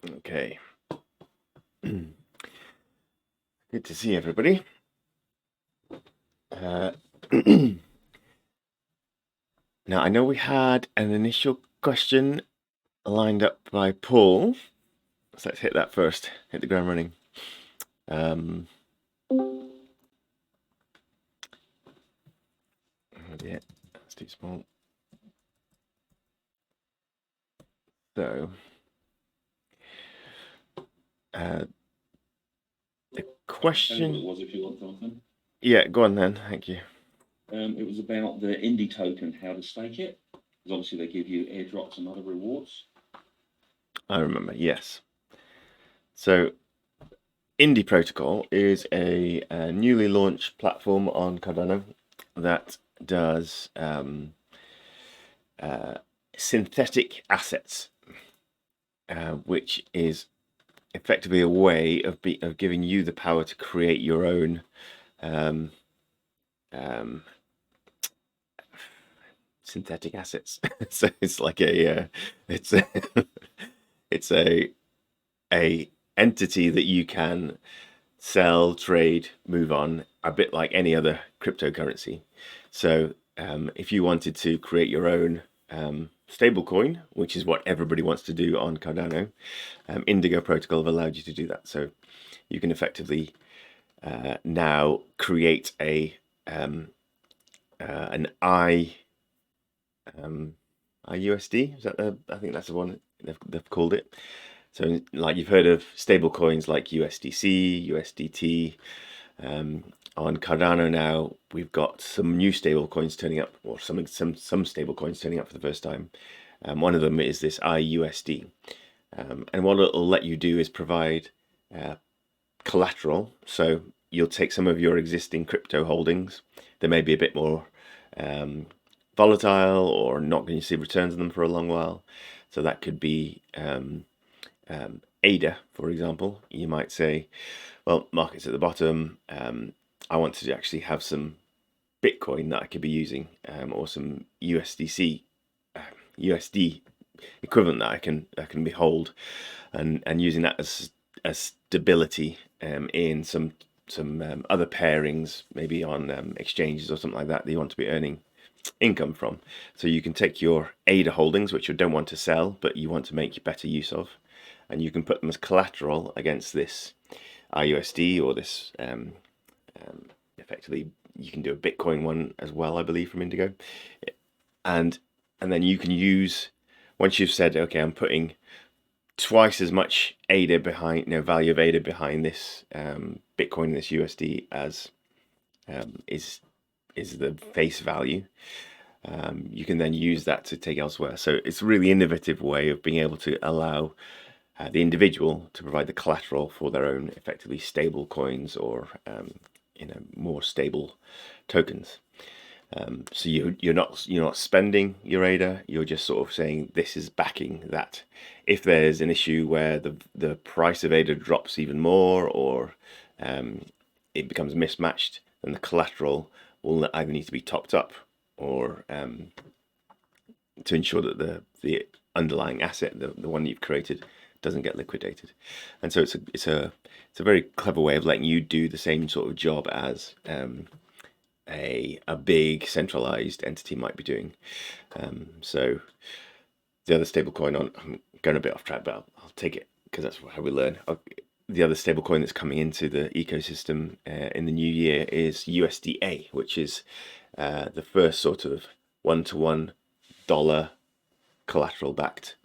Okay. Good to see everybody. Now, I know we had an initial question lined up by Paul. So let's hit that first, hit the ground running. Oh dear, that's too small. So, the question... It was, if you want something. Yeah, go on then, thank you. It was about the INDY Token, how to stake it. Because obviously they give you airdrops and other rewards. I remember, yes. So, INDY Protocol is a newly launched platform on Cardano that does synthetic assets, which is effectively a way of giving you the power to create your own synthetic assets. So it's like it's a entity that you can sell, trade, move on, a bit like any other cryptocurrency. So if you wanted to create your own stablecoin, which is what everybody wants to do on Cardano, Indigo Protocol have allowed you to do that. So you can effectively now create an IUSD. Is that I think that's the one they've called it. So like you've heard of stable coins like USDC, USDT. On Cardano now, we've got some new stable coins turning up, or some stable coins turning up for the first time. One of them is this IUSD. And what it'll let you do is provide collateral. So you'll take some of your existing crypto holdings. They may be a bit more volatile or not going to see returns on them for a long while. So that could be ADA, for example. You might say, well, market's at the bottom. I want to actually have some Bitcoin that I could be using, or some USD equivalent that I can behold, and using that as stability in some other pairings, maybe on exchanges or something like that you want to be earning income from. So you can take your ADA holdings, which you don't want to sell, but you want to make better use of, and you can put them as collateral against this IUSD or this effectively you can do a Bitcoin one as well, I believe, from Indigo, and then you can use, once you've said, okay, I'm putting twice as much ADA behind, value of ADA behind this Bitcoin, this USD, as is the face value. You can then use that to take elsewhere. So it's a really innovative way of being able to allow the individual to provide the collateral for their own effectively stable coins, or more stable tokens. So you're not spending your ADA. You're just sort of saying this is backing that. If there's an issue where the price of ADA drops even more, or it becomes mismatched, then the collateral will either need to be topped up, or to ensure that the underlying asset, the one you've created, doesn't get liquidated. And so it's a very clever way of letting you do the same sort of job as a big centralized entity might be doing. So the other stablecoin, I'm going a bit off track, but I'll take it because that's how we learn. The other stablecoin that's coming into the ecosystem in the new year is USDA, which is the first sort of one-to-one dollar collateral backed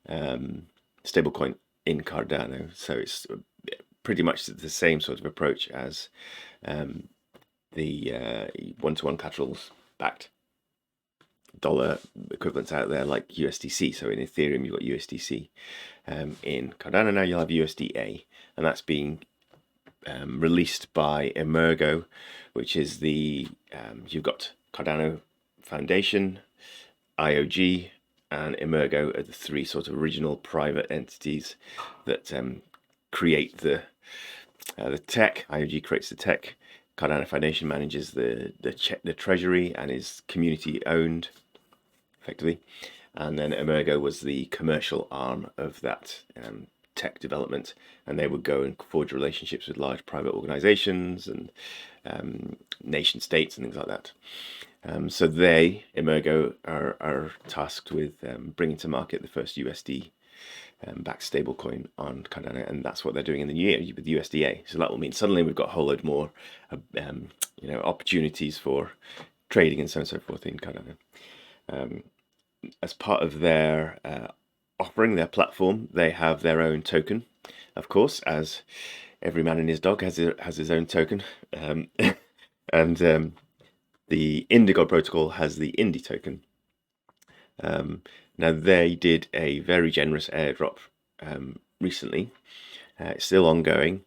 stablecoin in Cardano. So it's pretty much the same sort of approach as the one-to-one collaterals backed dollar equivalents out there like USDC. So in Ethereum you've got USDC. In Cardano now you'll have USDA, and that's being released by Emergo, which is the you've got Cardano Foundation, IOG, and Emergo are the three sort of original private entities that create the tech. IOG creates the tech. Cardano Foundation manages the treasury and is community owned, effectively. And then Emergo was the commercial arm of that tech development, and they would go and forge relationships with large private organizations and nation states and things like that. So they, Emergo, are tasked with bringing to market the first USD backed stablecoin on Cardano, and that's what they're doing in the new year with USDA. So that will mean suddenly we've got a whole load more, opportunities for trading and so on and so forth in Cardano. As part of their offering, their platform, they have their own token, of course, as every man and his dog has his own token, and the Indigo protocol has the INDY token. Now they did a very generous airdrop recently. It's still ongoing,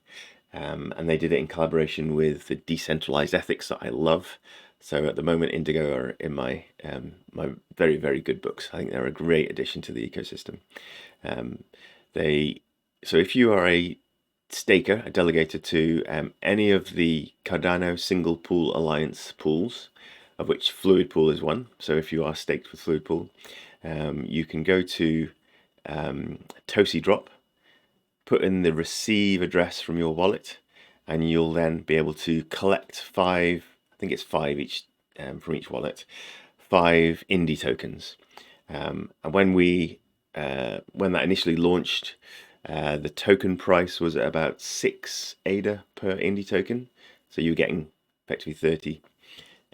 and they did it in collaboration with the decentralized ethics that I love. So at the moment, Indigo are in my my very, very good books. I think they're a great addition to the ecosystem. So if you are a staker, a delegated to any of the Cardano single pool alliance pools, of which Fluid Pool is one. So if you are staked with Fluid Pool, you can go to Tosi Drop, put in the receive address from your wallet, and you'll then be able to collect 5, I think it's 5 each from each wallet, 5 INDY tokens. And when that initially launched, the token price was at about 6 ADA per INDY token. So you're getting effectively 30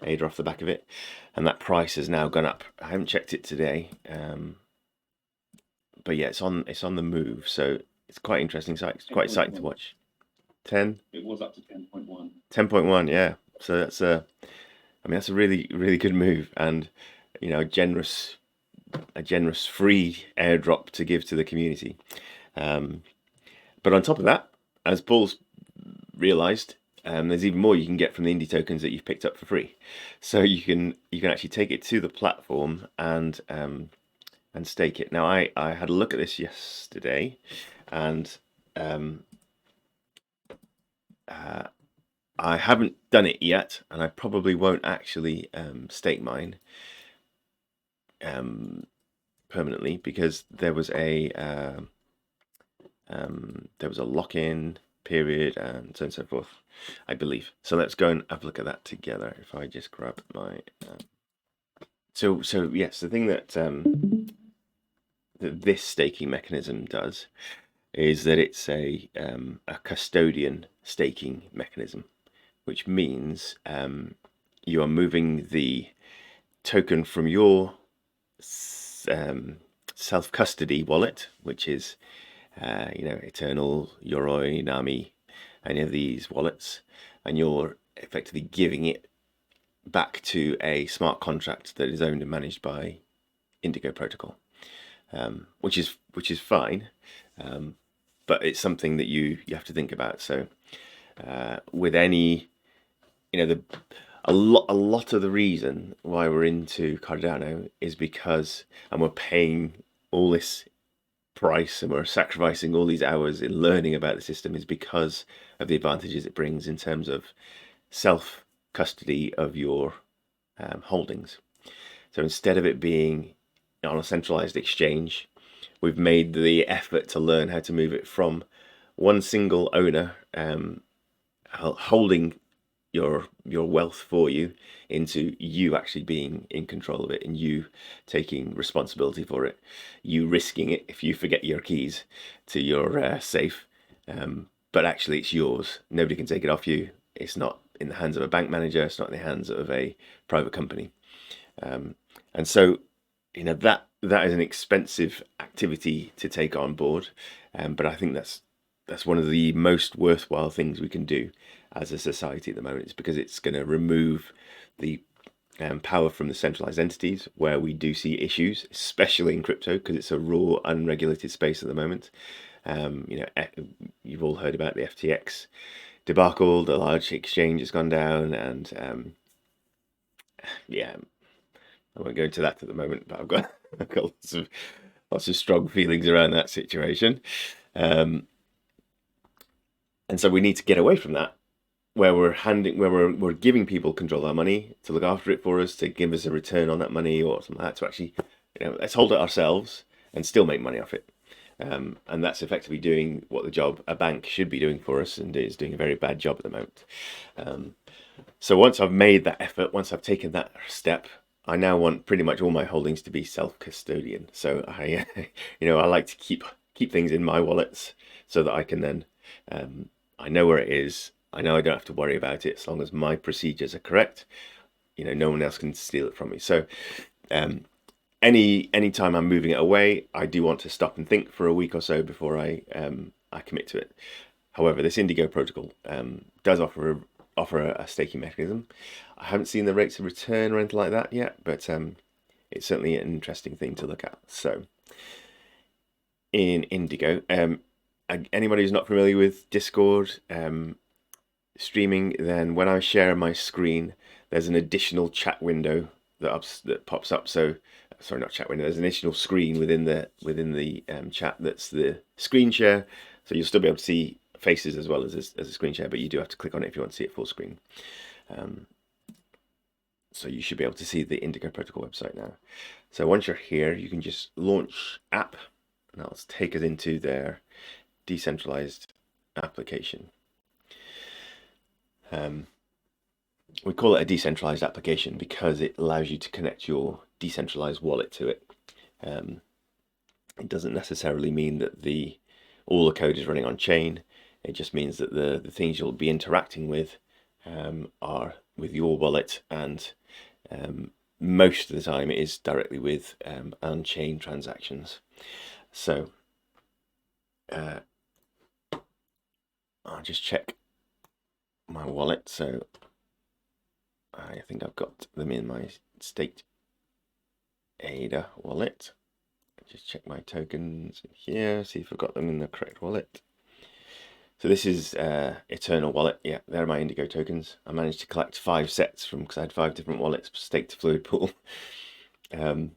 ADA off the back of it, and that price has now gone up. I haven't checked it today, but yeah, it's on the move. So it's quite interesting. So it's quite exciting to watch. 10. It was up to 10.1. 10.1, yeah. So that's a really, really good move, and a generous free airdrop to give to the community. But on top of that, as Paul's realized, there's even more you can get from the INDY tokens that you've picked up for free. So you can actually take it to the platform and stake it. Now I had a look at this yesterday, and I haven't done it yet, and I probably won't actually stake mine permanently, because there was a lock-in period and so on and so forth, I believe. So let's go and have a look at that together. If I just grab my so yes, the thing that that this staking mechanism does is that it's a custodian staking mechanism, which means you are moving the token from your self-custody wallet, which is Eternal, Yoroi, Nami, any of these wallets, and you're effectively giving it back to a smart contract that is owned and managed by Indigo protocol, which is fine, but it's something that you have to think about. So with any, a lot of the reason why we're into Cardano is because, and we're paying all this price and we're sacrificing all these hours in learning about the system, is because of the advantages it brings in terms of self-custody of your holdings. So instead of it being on a centralized exchange, we've made the effort to learn how to move it from one single owner holding your wealth for you into you actually being in control of it, and you taking responsibility for it, you risking it if you forget your keys to your safe, but actually it's yours. Nobody can take it off you. It's not in the hands of a bank manager, it's not in the hands of a private company, and so that is an expensive activity to take on board, but I think that's one of the most worthwhile things we can do as a society at the moment. It's because it's going to remove the power from the centralized entities where we do see issues, especially in crypto, because it's a raw, unregulated space at the moment. You've all heard about the FTX debacle. The large exchange has gone down, and I won't go into that at the moment, but I've got lots of strong feelings around that situation. And so we need to get away from that, where we're giving people control of our money to look after it for us, to give us a return on that money or something like that, to actually, let's hold it ourselves and still make money off it. and that's effectively doing what the job a bank should be doing for us, and is doing a very bad job at the moment. So once I've made that effort, once I've taken that step, I now want pretty much all my holdings to be self-custodian. So I, I like to keep things in my wallets so that I can then, I know where it is. I know I don't have to worry about it as long as my procedures are correct. No one else can steal it from me. So any time I'm moving it away, I do want to stop and think for a week or so before I commit to it. However, this Indigo protocol does offer a staking mechanism. I haven't seen the rates of return or anything like that yet, but it's certainly an interesting thing to look at. So in Indigo, anybody who's not familiar with Discord streaming, then when I share my screen, there's an additional chat window that pops up. So sorry, not chat window. There's an additional screen within the chat that's the screen share. So you'll still be able to see faces as well as a screen share, but you do have to click on it if you want to see it full screen. So you should be able to see the Indigo protocol website now. So once you're here, you can just launch app, and that'll take us into their decentralized application. We call it a decentralized application because it allows you to connect your decentralized wallet to it. It doesn't necessarily mean that all the code is running on chain. It just means that the things you'll be interacting with are with your wallet, and most of the time it is directly with on-chain transactions. So I'll just check my wallet. So I think I've got them in my staked ADA wallet. Just check my tokens here, see if I've got them in the correct wallet. So this is Eternal wallet. Yeah, they're my Indigo tokens. I managed to collect 5 sets because I had 5 different wallets staked to Fluid Pool. And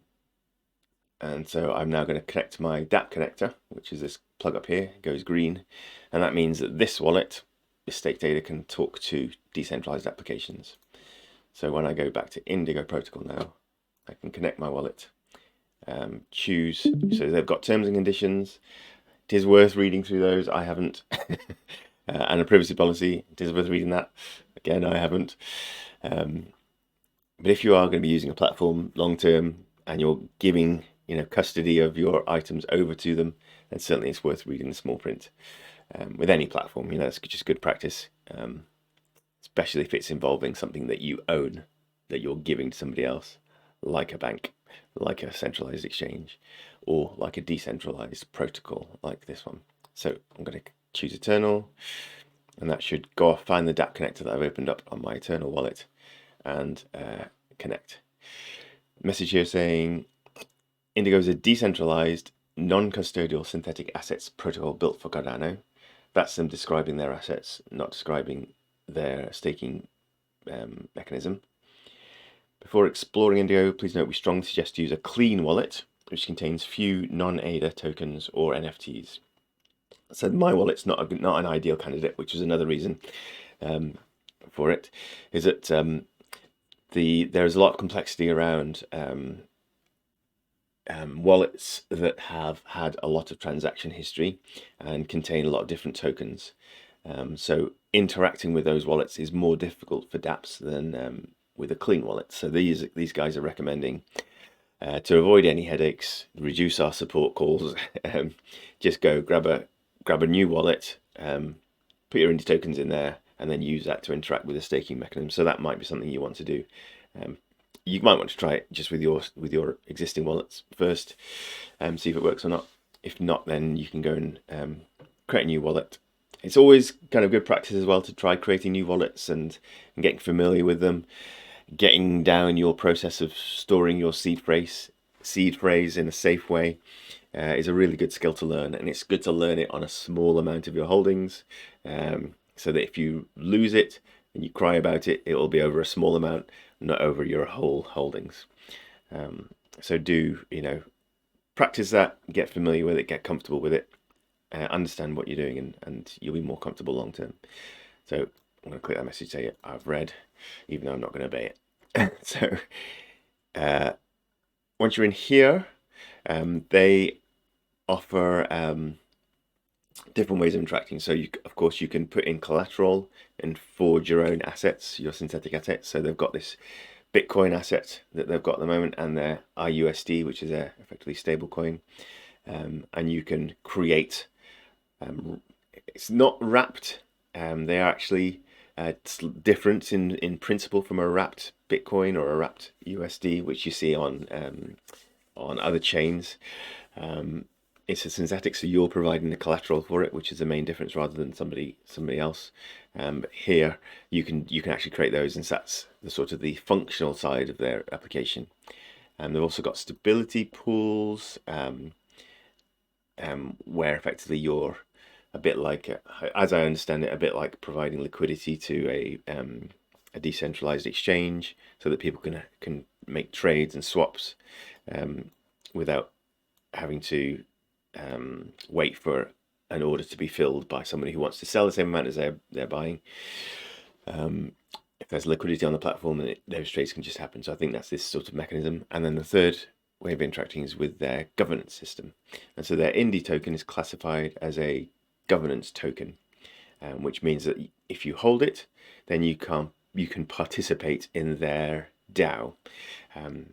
so I'm now going to connect my DApp connector, which is this plug up here. It goes green, and that means that this wallet, this staked ADA, can talk to decentralized applications. So when I go back to Indigo protocol now, I can connect my wallet, choose. So they've got terms and conditions. It is worth reading through those. I haven't. And a privacy policy. It is worth reading that. Again, I haven't. But if you are going to be using a platform long term and you're giving custody of your items over to them, then certainly it's worth reading the small print. With any platform, it's just good practice. Especially if it's involving something that you own, that you're giving to somebody else, like a bank, like a centralized exchange, or like a decentralized protocol like this one. So I'm going to choose Eternal, and that should go off, find the DApp connector that I've opened up on my Eternal wallet, and connect. Message here saying Indigo is a decentralized, non-custodial synthetic assets protocol built for Cardano. That's them describing their assets, not describing their staking mechanism. Before exploring Indigo, please note we strongly suggest to use a clean wallet which contains few non-ADA tokens or NFTs. So my wallet's not an ideal candidate, which is another reason for it, is that there's a lot of complexity around wallets that have had a lot of transaction history and contain a lot of different tokens. So interacting with those wallets is more difficult for dApps than with a clean wallet. So these guys are recommending to avoid any headaches, reduce our support calls, just go grab a new wallet, put your INDY tokens in there, and then use that to interact with the staking mechanism. So that might be something you want to do. You might want to try it just with your existing wallets first, see if it works or not. If not, then you can go and create a new wallet. It's always kind of good practice as well to try creating new wallets and getting familiar with them, getting down your process of storing your seed phrase in a safe way is a really good skill to learn, and it's good to learn it on a small amount of your holdings, so that if you lose it and you cry about it, it will be over a small amount, not over your whole holdings. So do practice that, get familiar with it, get comfortable with it, understand what you're doing, and you'll be more comfortable long term. So I'm going to click that message, say I've read, even though I'm not going to obey it. So once you're in here, they offer different ways of interacting. So of course, you can put in collateral and forge your own assets, your synthetic assets. So they've got this Bitcoin asset that they've got at the moment, and their IUSD, which is a effectively stable coin. And you can create. It's not wrapped. They are actually different in principle from a wrapped Bitcoin or a wrapped USD, which you see on other chains. It's a synthetic, so you're providing the collateral for it, which is the main difference, rather than somebody else. But here you can actually create those, and so that's the sort of the functional side of their application. They've also got stability pools, where effectively you're a bit like, as I understand it, a bit like providing liquidity to a decentralized exchange, so that people can make trades and swaps without having to wait for an order to be filled by somebody who wants to sell the same amount as they're buying. If there's liquidity on the platform, then those trades can just happen. So I think that's this sort of mechanism. And then the third way of interacting is with their governance system. And so their INDY token is classified as a governance token, which means that if you hold it, then you can participate in their DAO.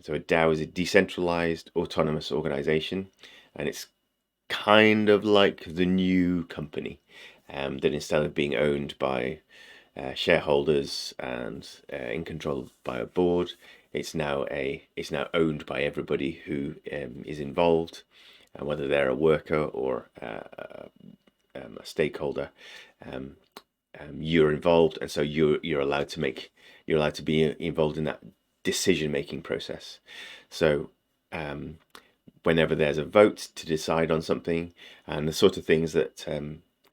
So a DAO is a decentralized autonomous organization, and it's kind of like the new company, that instead of being owned by shareholders and in control by a board, it's now owned by everybody who is involved, whether they're a worker or a stakeholder. You're involved, and so you're allowed to be involved in that decision-making process. So whenever there's a vote to decide on something, and the sort of things that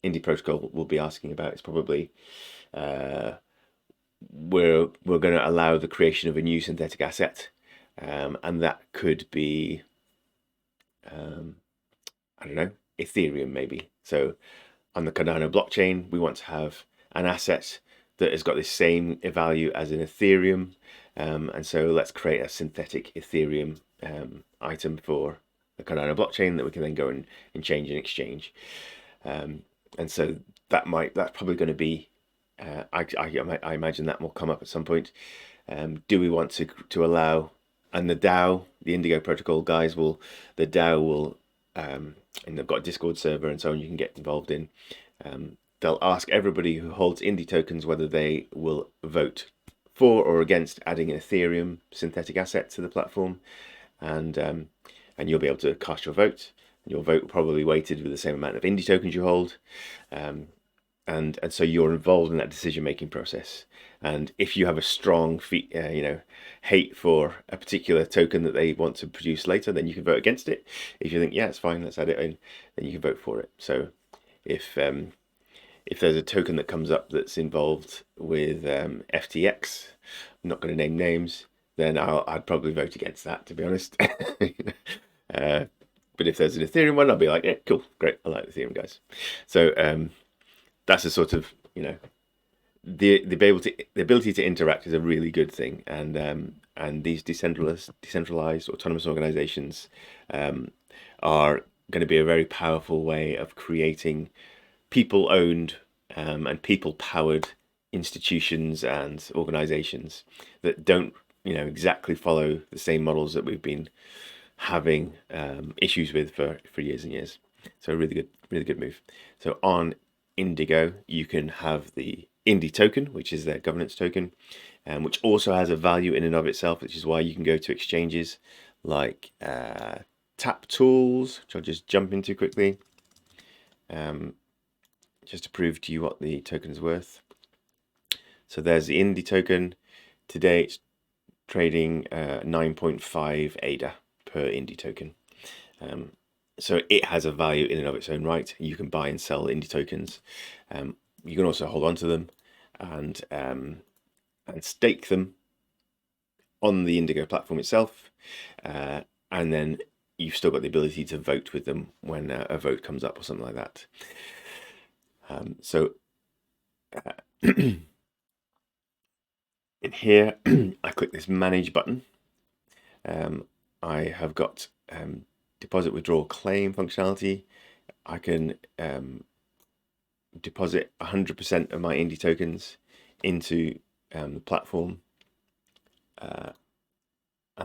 INDY Protocol will be asking about is probably we're going to allow the creation of a new synthetic asset, and that could be I don't know, Ethereum maybe. So on the Cardano blockchain, we want to have an asset that has got the same value as an Ethereum, and so let's create a synthetic Ethereum item for the Cardano blockchain that we can then go and change and exchange. And so that's probably going to be, I imagine that will come up at some point. Do we want to allow, and the DAO, the Indigo protocol guys the DAO will, and they've got a Discord server and so on you can get involved in. They'll ask everybody who holds INDY tokens whether they will vote for or against adding an Ethereum synthetic asset to the platform, and you'll be able to cast your vote. Your vote probably weighted with the same amount of INDY tokens you hold, and so you're involved in that decision-making process. And if you have a strong hate for a particular token that they want to produce later, then you can vote against it. If you think, yeah, it's fine, let's add it in, then you can vote for it. So if there's a token that comes up that's involved with FTX, I'm not going to name names, then I'd probably vote against that, to be honest. But if there's an Ethereum one, I'll be like, yeah, cool, great, I like Ethereum guys. So that's a sort of, the ability to interact is a really good thing, and these decentralized autonomous organizations are going to be a very powerful way of creating people-owned and people-powered institutions and organizations that don't, exactly follow the same models that we've been having issues with for years and years. So really good move. So on Indigo, you can have the INDY token, which is their governance token, which also has a value in and of itself, which is why you can go to exchanges like Taptools, which I'll just jump into quickly, just to prove to you what the token is worth. So there's the INDY token. Today it's trading 9.5 ADA per INDY token. So it has a value in and of its own right. You can buy and sell INDY tokens. You can also hold on to them and stake them on the Indigo platform itself, and then you've still got the ability to vote with them when a vote comes up or something like that. So in here, I click this manage button. I have got deposit, withdraw, claim functionality. I can deposit 100% of my INDY tokens into the platform, and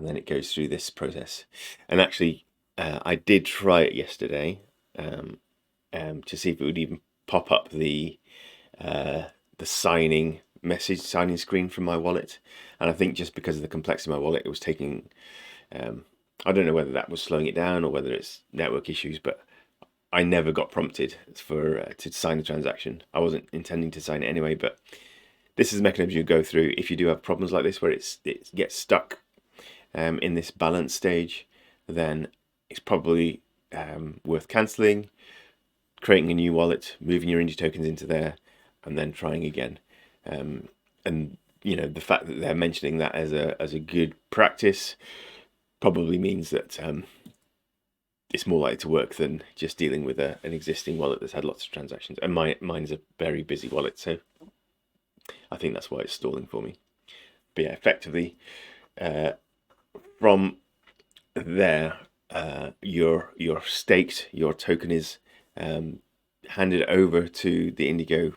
then it goes through this process. And actually, I did try it yesterday to see if it would even pop up the signing screen from my wallet. And I think just because of the complexity of my wallet, it was taking. I don't know whether that was slowing it down or whether it's network issues, but I never got prompted to sign the transaction. I wasn't intending to sign it anyway, but this is a mechanism you go through if you do have problems like this where it gets stuck in this balance stage. Then it's probably worth cancelling, creating a new wallet, moving your INDY tokens into there, and then trying again. And you know, the fact that they're mentioning that as a good practice probably means that it's more likely to work than just dealing with an existing wallet that's had lots of transactions. And mine is a very busy wallet, so I think that's why it's stalling for me. But yeah, effectively, from there, you're staked. Your token is handed over to the Indigo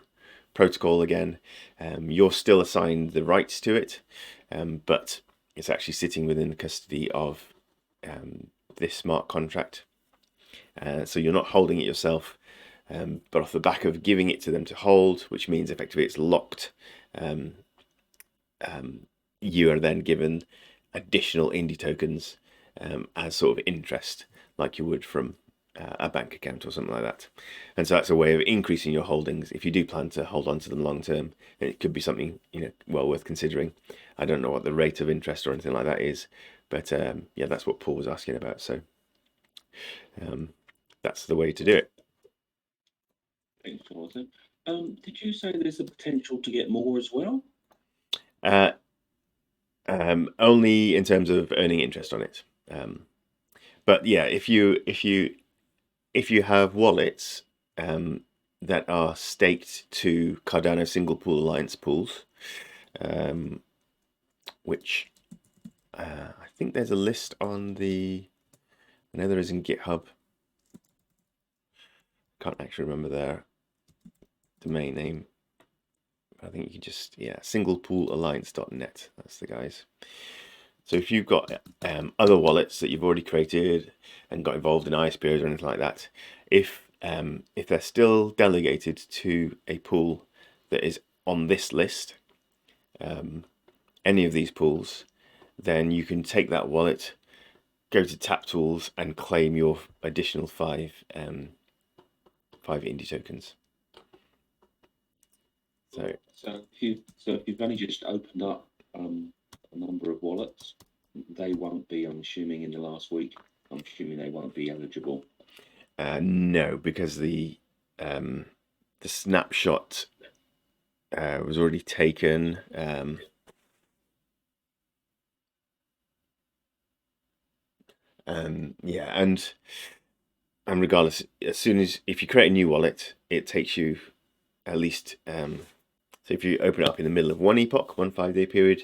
protocol again. You're still assigned the rights to it, but it's actually sitting within the custody of this smart contract. So you're not holding it yourself, but off the back of giving it to them to hold, which means effectively it's locked, you are then given additional INDY tokens as sort of interest, like you would from a bank account or something like that. And so that's a way of increasing your holdings. If you do plan to hold on to them long term, then it could be something, you know, well worth considering. I don't know what the rate of interest or anything like that is, but yeah, that's what Paul was asking about. So that's the way to do it. Thanks, Jonathan. Did you say there's a potential to get more as well? Only in terms of earning interest on it. But yeah, if you have wallets that are staked to Cardano single pool alliance pools, which I think there's a list on I know there is in GitHub. Can't actually remember their domain name. I think you can just, yeah, singlepoolalliance.net. That's the guys. So if you've got other wallets that you've already created and got involved in ISPOs or anything like that, if they're still delegated to a pool that is on this list, any of these pools, then you can take that wallet, go to Taptools, and claim your additional 5 INDY tokens. So if you've only just opened up a number of wallets, they won't be, I'm assuming, in the last week. I'm assuming they won't be eligible. No, because the snapshot was already taken. Yeah, and regardless, as soon as if you create a new wallet, it takes you at least. So if you open it up in the middle of one epoch, 1 5-day period,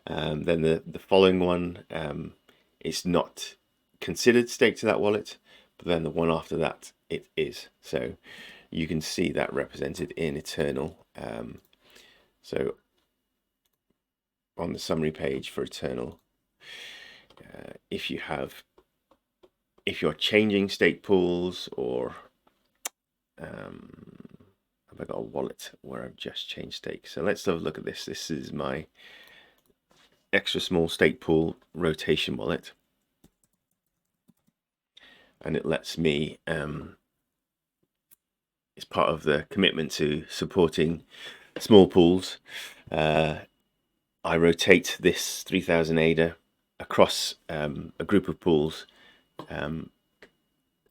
then the following one is not considered staked to that wallet, but then the one after that it is. So you can see that represented in Eternal. So on the summary page for Eternal, if you're changing stake pools, or have I got a wallet where I've just changed stake? So let's have a look at this. This is my extra small stake pool rotation wallet, and it lets me, it's part of the commitment to supporting small pools. I rotate this 3000 ADA across a group of pools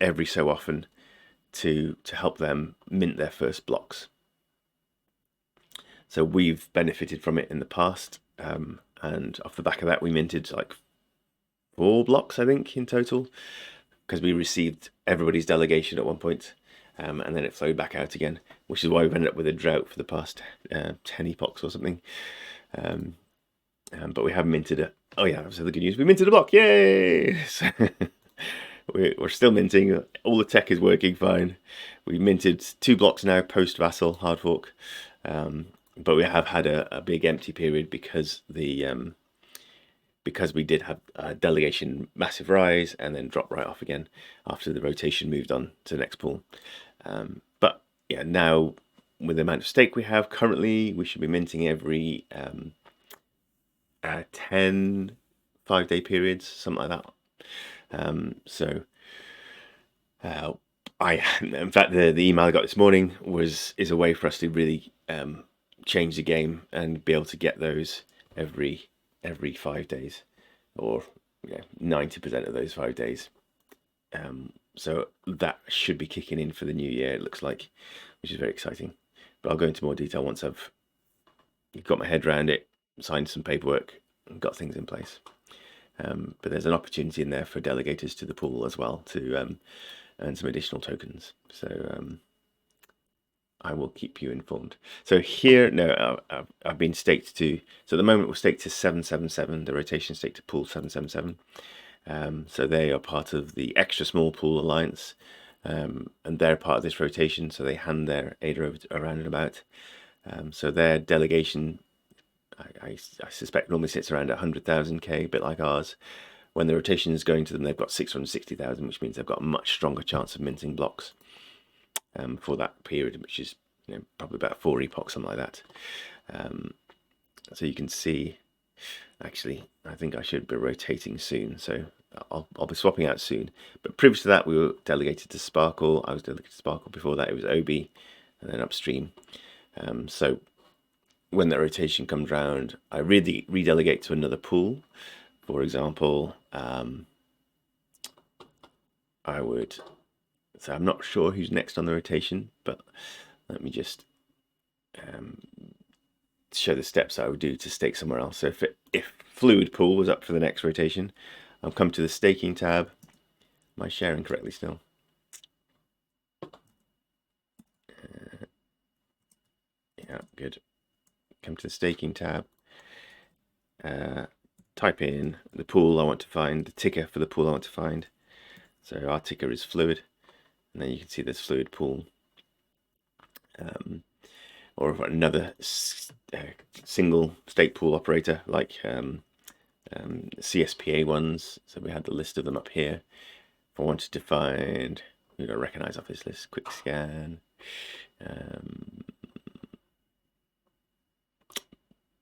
every so often to help them mint their first blocks. So we've benefited from it in the past, and off the back of that we minted like 4 blocks, I think, in total, because we received everybody's delegation at one point, and then it flowed back out again, which is why we've ended up with a drought for the past 10 epochs or something. But we have minted oh yeah, that was the good news. We minted a block, yay! we're still minting. All the tech is working fine. We minted 2 blocks now post Vassal hard fork, but we have had a big empty period because we did have a delegation massive rise and then drop right off again after the rotation moved on to the next pool. But yeah, now with the amount of stake we have currently, we should be minting every 10 5-day periods, something like that. In fact, the email I got this morning is a way for us to really change the game and be able to get those every 5 days, or 90% of those 5 days. So that should be kicking in for the new year, it looks like, which is very exciting. But I'll go into more detail once I've got my head around it, signed some paperwork, and got things in place. But there's an opportunity in there for delegators to the pool as well to earn some additional tokens. So I will keep you informed. So here, I've been staked to, so at the moment we're staked to 777, the rotation staked to pool 777. So they are part of the extra small pool alliance, and they're part of this rotation, so they hand their ADA around and about. So their delegation, I suspect, normally sits around 100,000k, a bit like ours. When the rotation is going to them, they've got 660,000, which means they've got a much stronger chance of minting blocks for that period, which is probably about 4 epochs, something like that. So you can see, actually, I think I should be rotating soon, so I'll be swapping out soon. But previous to that, we were delegated to Sparkle. I was delegated to Sparkle. Before that, it was Obi, and then Upstream. So when that rotation comes round, I really redelegate to another pool. For example, I would. So I'm not sure who's next on the rotation, but let me just show the steps I would do to stake somewhere else. So if Fluid Pool was up for the next rotation, I'll come to the staking tab. Am I sharing correctly still? Yeah, good. Come to the staking tab. Type in the pool I want to find, the ticker for the pool I want to find. So our ticker is Fluid, and then you can see there's Fluid Pool. Or another single stake pool operator like CSPA ones. So we had the list of them up here. If I wanted to find, we don't recognize off this list, quick scan.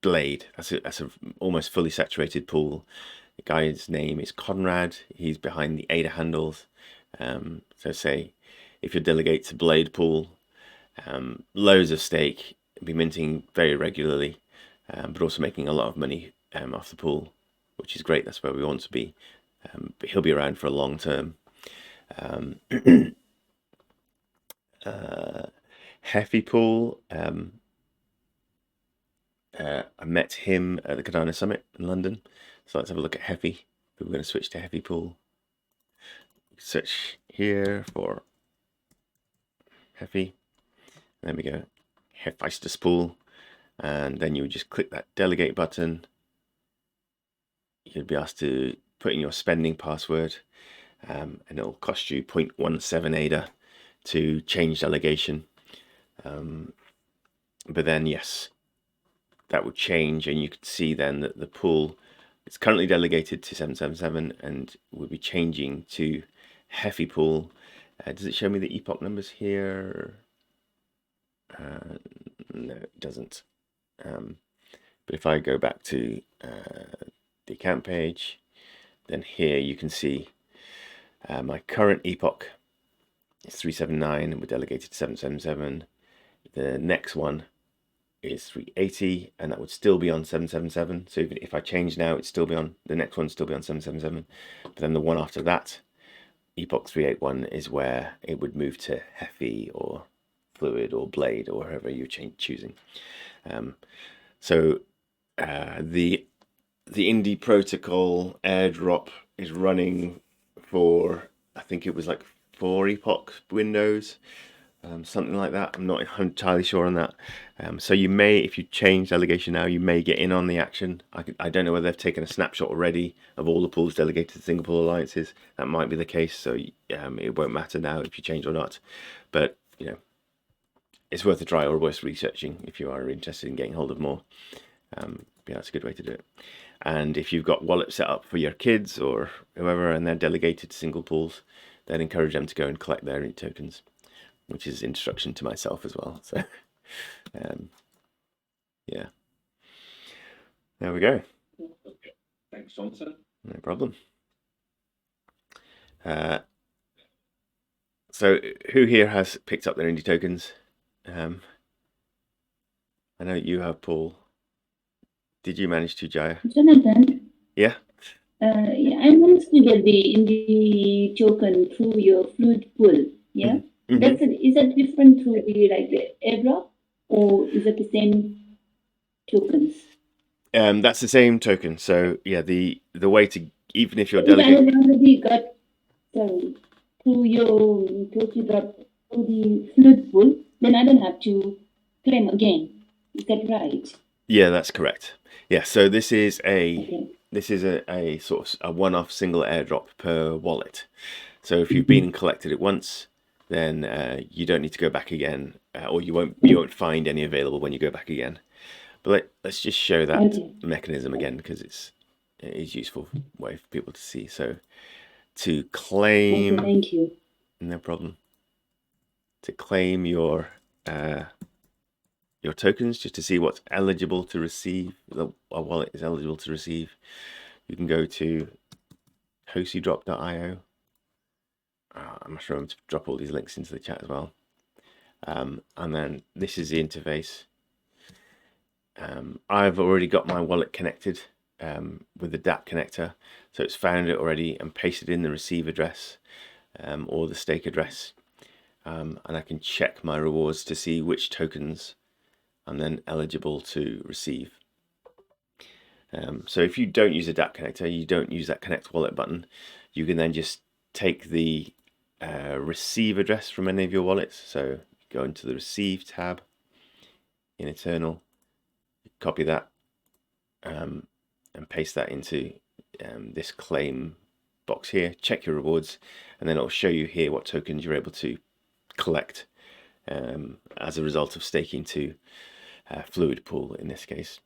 Blade, that's a almost fully saturated pool. The guy's name is Conrad. He's behind the ADA handles. So say if you delegate to Blade pool, loads of stake, be minting very regularly, but also making a lot of money off the pool, which is great. That's where we want to be. But he'll be around for a long term. Heffy pool, I met him at the Cardano Summit in London. So let's have a look at Heffy. We're going to switch to Heffy pool. Search here for Heffy. There we go, Hephaestus pool, and then you would just click that delegate button. You'd be asked to put in your spending password, and it'll cost you 0.17 ADA to change delegation. But then, yes, that would change, and you could see then that the pool is currently delegated to 777 and will be changing to Heffy pool. Does it show me the epoch numbers here? No, it doesn't. But if I go back to the account page, then here you can see my current epoch is 379 and we're delegated to 777. The next one is 380 and that would still be on 777. So even if I change now, it's still be on, the next one still be on 777. But then the one after that, epoch 381, is where it would move to Heffy or Fluid or Blade or wherever you're choosing. So the INDY protocol airdrop is running for, I think it was like 4 epoch windows. something like that. I'm not entirely sure on that. So you may, if you change delegation now, you may get in on the action. I don't know whether they've taken a snapshot already of all the pools delegated to single pool alliances. That might be the case, so it won't matter now if you change or not. But you know, it's worth a try or worth researching if you are interested in getting hold of more. Yeah, that's a good way to do it. And if you've got wallets set up for your kids or whoever and they're delegated to single pools, then encourage them to go and collect their INDY tokens, which is instruction to myself as well. So, yeah, there we go. Okay. Thanks, Jonathan. No problem. So, who here has picked up their INDY tokens? I know you have, Paul. Did you manage to, Jaya? Jonathan? Yeah? Yeah, I managed to get the INDY token through your fluid pool. Yeah? Mm-hmm. Is that different through the airdrop, or is it the same tokens? That's the same token. So yeah, the way to, even if you're If I delegating, already got through your through the fluid pool, then I don't have to claim again. Is that right? yeah, that's correct. Yeah, so this is a sort of a one-off single airdrop per wallet. So if you've been and collected it once, then you don't need to go back again, or you won't find any available when you go back again. But let's just show that mechanism again, because it is useful way for people to see. So to claim, thank you. No problem. To claim your tokens, just to see what's eligible to receive, a wallet is eligible to receive, you can go to hostydrop.io. I'm not sure I'm to drop all these links into the chat as well. And then this is the interface. I've already got my wallet connected with the DApp connector, so it's found it already and pasted in the receive address or the stake address, and I can check my rewards to see which tokens I'm then eligible to receive. So if you don't use a DApp connector, you don't use that connect wallet button, you can then just take the receive address from any of your wallets. So go into the receive tab in Eternal, copy that and paste that into this claim box here, check your rewards, and then it'll show you here what tokens you're able to collect as a result of staking to Fluid Pool in this case.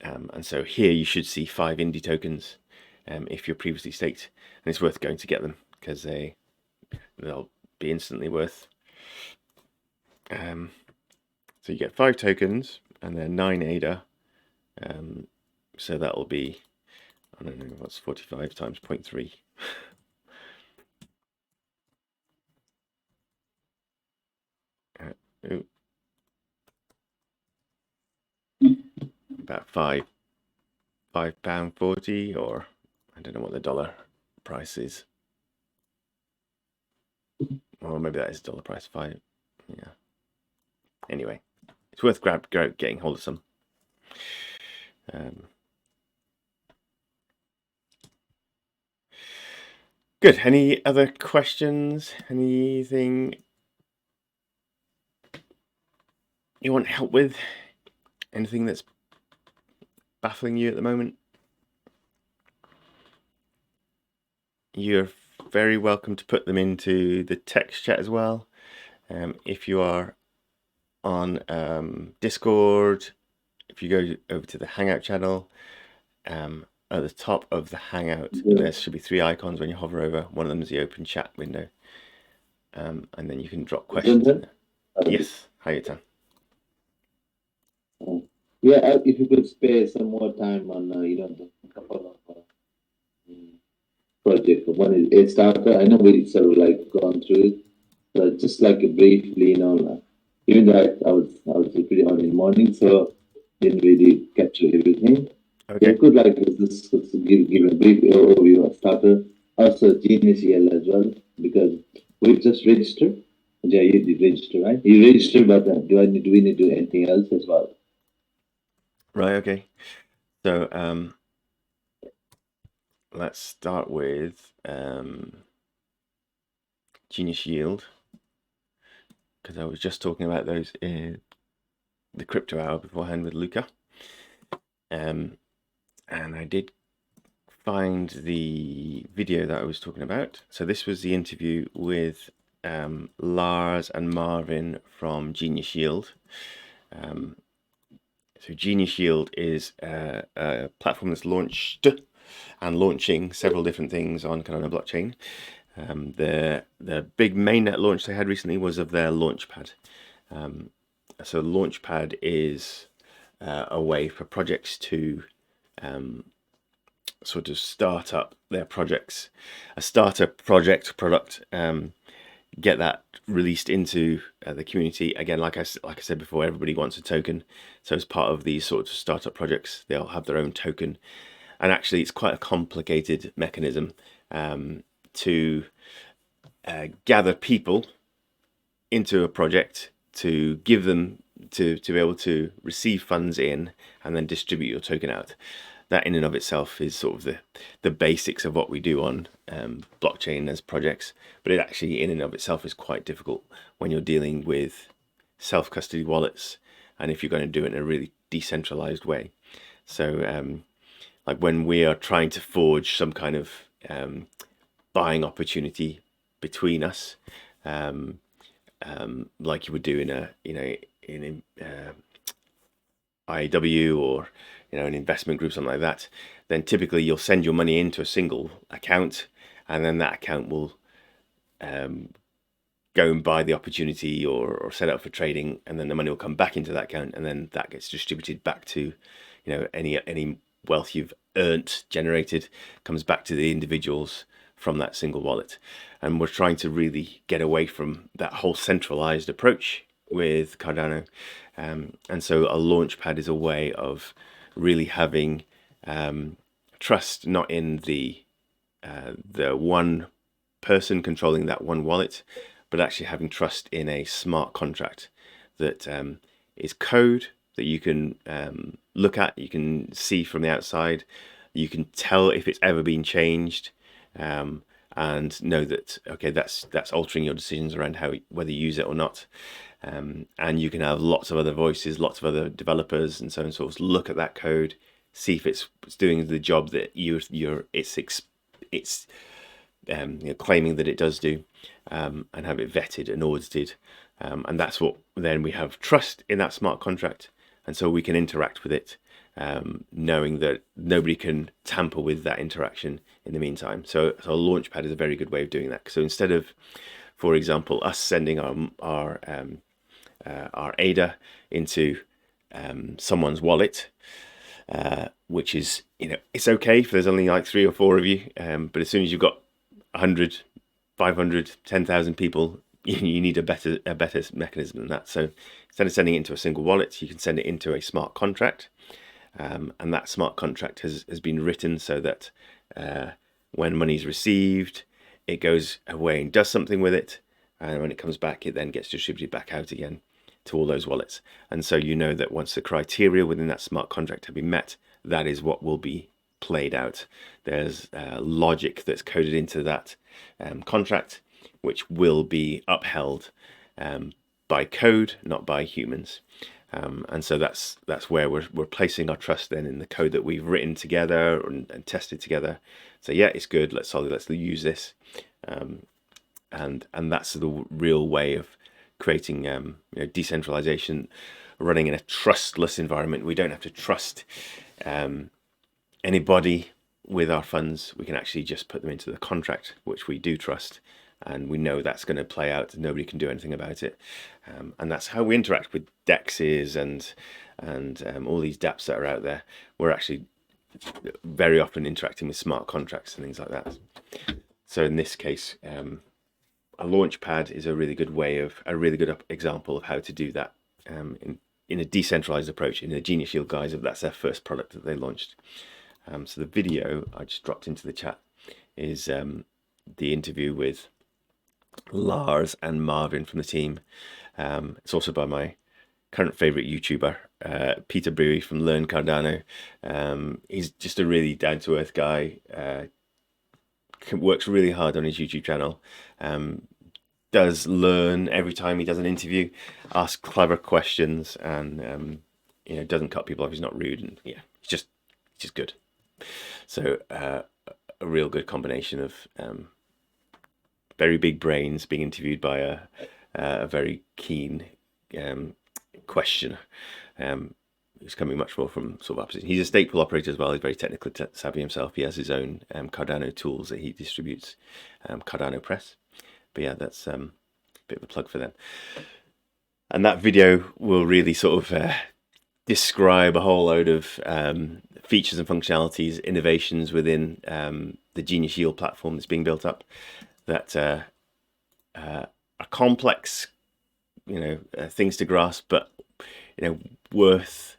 And so here you should see 5 INDY tokens if you're previously staked, and it's worth going to get them because they'll be instantly worth. So you get 5 tokens and then 9 ADA. So that'll be, I don't know, what's 45 times 0.3? About £5.40, or I don't know what the dollar price is. Or maybe that is dollar price, 5. Yeah. Anyway, it's worth getting hold of some. Good. Any other questions? Anything you want help with? Anything that's baffling you at the moment? You're very welcome to put them into the text chat as well. If you are on Discord, if you go over to the Hangout channel, at the top of the Hangout, there should be 3 icons when you hover over. One of them is the open chat window. And then you can drop questions in there. Yes, hi, Ethan. Yeah, if you could spare some more time on, the couple of projects. One is Astarter. I know we sort of gone through it, but just briefly, even though I was pretty early in the morning, so didn't really capture everything. Okay. So I could just give a brief overview of Starter, also Genius EL as well, because we just registered. Yeah, you did register, right? You registered, but do we need to do anything else as well? Right, okay. So let's start with Genius Yield. because I was just talking about those in the crypto hour beforehand with Luca. And I did find the video that I was talking about. So this was the interview with Lars and Marvin from Genius Yield. So Genius Yield is a platform that's launched and launching several different things on Cardano blockchain. The big mainnet launch they had recently was of their Launchpad. So Launchpad is a way for projects to sort of start up their projects, a starter product, get that released into the community. Again, like I said before, everybody wants a token. So as part of these sort of startup projects, they'll have their own token. And actually, it's quite a complicated mechanism to gather people into a project, to give them to be able to receive funds in and then distribute your token out. That in and of itself is sort of the basics of what we do on blockchain as projects, but it actually in and of itself is quite difficult when you're dealing with self-custody wallets and if you're going to do it in a really decentralized way. So like when we are trying to forge some kind of buying opportunity between us, like you would do in a in IEW or an investment group, something like that, then typically you'll send your money into a single account, and then that account will go and buy the opportunity or set it up for trading, and then the money will come back into that account, and then that gets distributed back to any wealth you've generated comes back to the individuals from that single wallet. And we're trying to really get away from that whole centralized approach with Cardano, and so a Launchpad is a way of really having trust, not in the one person controlling that one wallet, but actually having trust in a smart contract that is code that you can look at, you can see from the outside, you can tell if it's ever been changed, and know that okay, that's altering your decisions around whether you use it or not. And you can have lots of other voices, lots of other developers, and so on, sort of look at that code, see if it's doing the job that it's claiming that it does do, and have it vetted and audited, and that's what then we have trust in that smart contract, and so we can interact with it, knowing that nobody can tamper with that interaction in the meantime. So a Launchpad is a very good way of doing that. So instead of, for example, us sending our ADA into someone's wallet, which is, it's okay if there's only like 3 or 4 of you, but as soon as you've got 100, 500, 10,000 people, you need a better mechanism than that. So instead of sending it into a single wallet, you can send it into a smart contract, and that smart contract has been written so that when money is received, it goes away and does something with it, and when it comes back, it then gets distributed back out again to all those wallets. And so you know that once the criteria within that smart contract have been met, that is what will be played out. There's logic that's coded into that contract, which will be upheld by code, not by humans. And so that's where we're placing our trust then in the code that we've written together and tested together. So yeah, it's good. Let's use this, and that's the real way of creating decentralization, running in a trustless environment. We don't have to trust anybody with our funds. We can actually just put them into the contract, which we do trust, and we know that's going to play out. Nobody can do anything about it, and that's how we interact with DEXs and all these dApps that are out there. We're actually very often interacting with smart contracts and things like that. So in this case, a Launchpad is a really good example of how to do that in a decentralized approach. In the Genius Yield guys, that's their first product that they launched. So the video I just dropped into the chat is the interview with Lars and Marvin from the team. It's also by my current favorite YouTuber, Peter Brewy from Learn Cardano. He's just a really down-to-earth guy, works really hard on his YouTube channel, does learn every time he does an interview, asks clever questions, and you know, doesn't cut people off. He's not rude, and yeah, it's just good. So a real good combination of very big brains being interviewed by a very keen questioner. He's coming much more from sort of opposite. He's a stake pool operator as well. He's very technically savvy himself. He has his own Cardano tools that he distributes, Cardano Press. But yeah, that's a bit of a plug for them. And that video will really sort of describe a whole load of features and functionalities, innovations within the Genius Yield platform that's being built up that are complex, you know, things to grasp, but you know, worth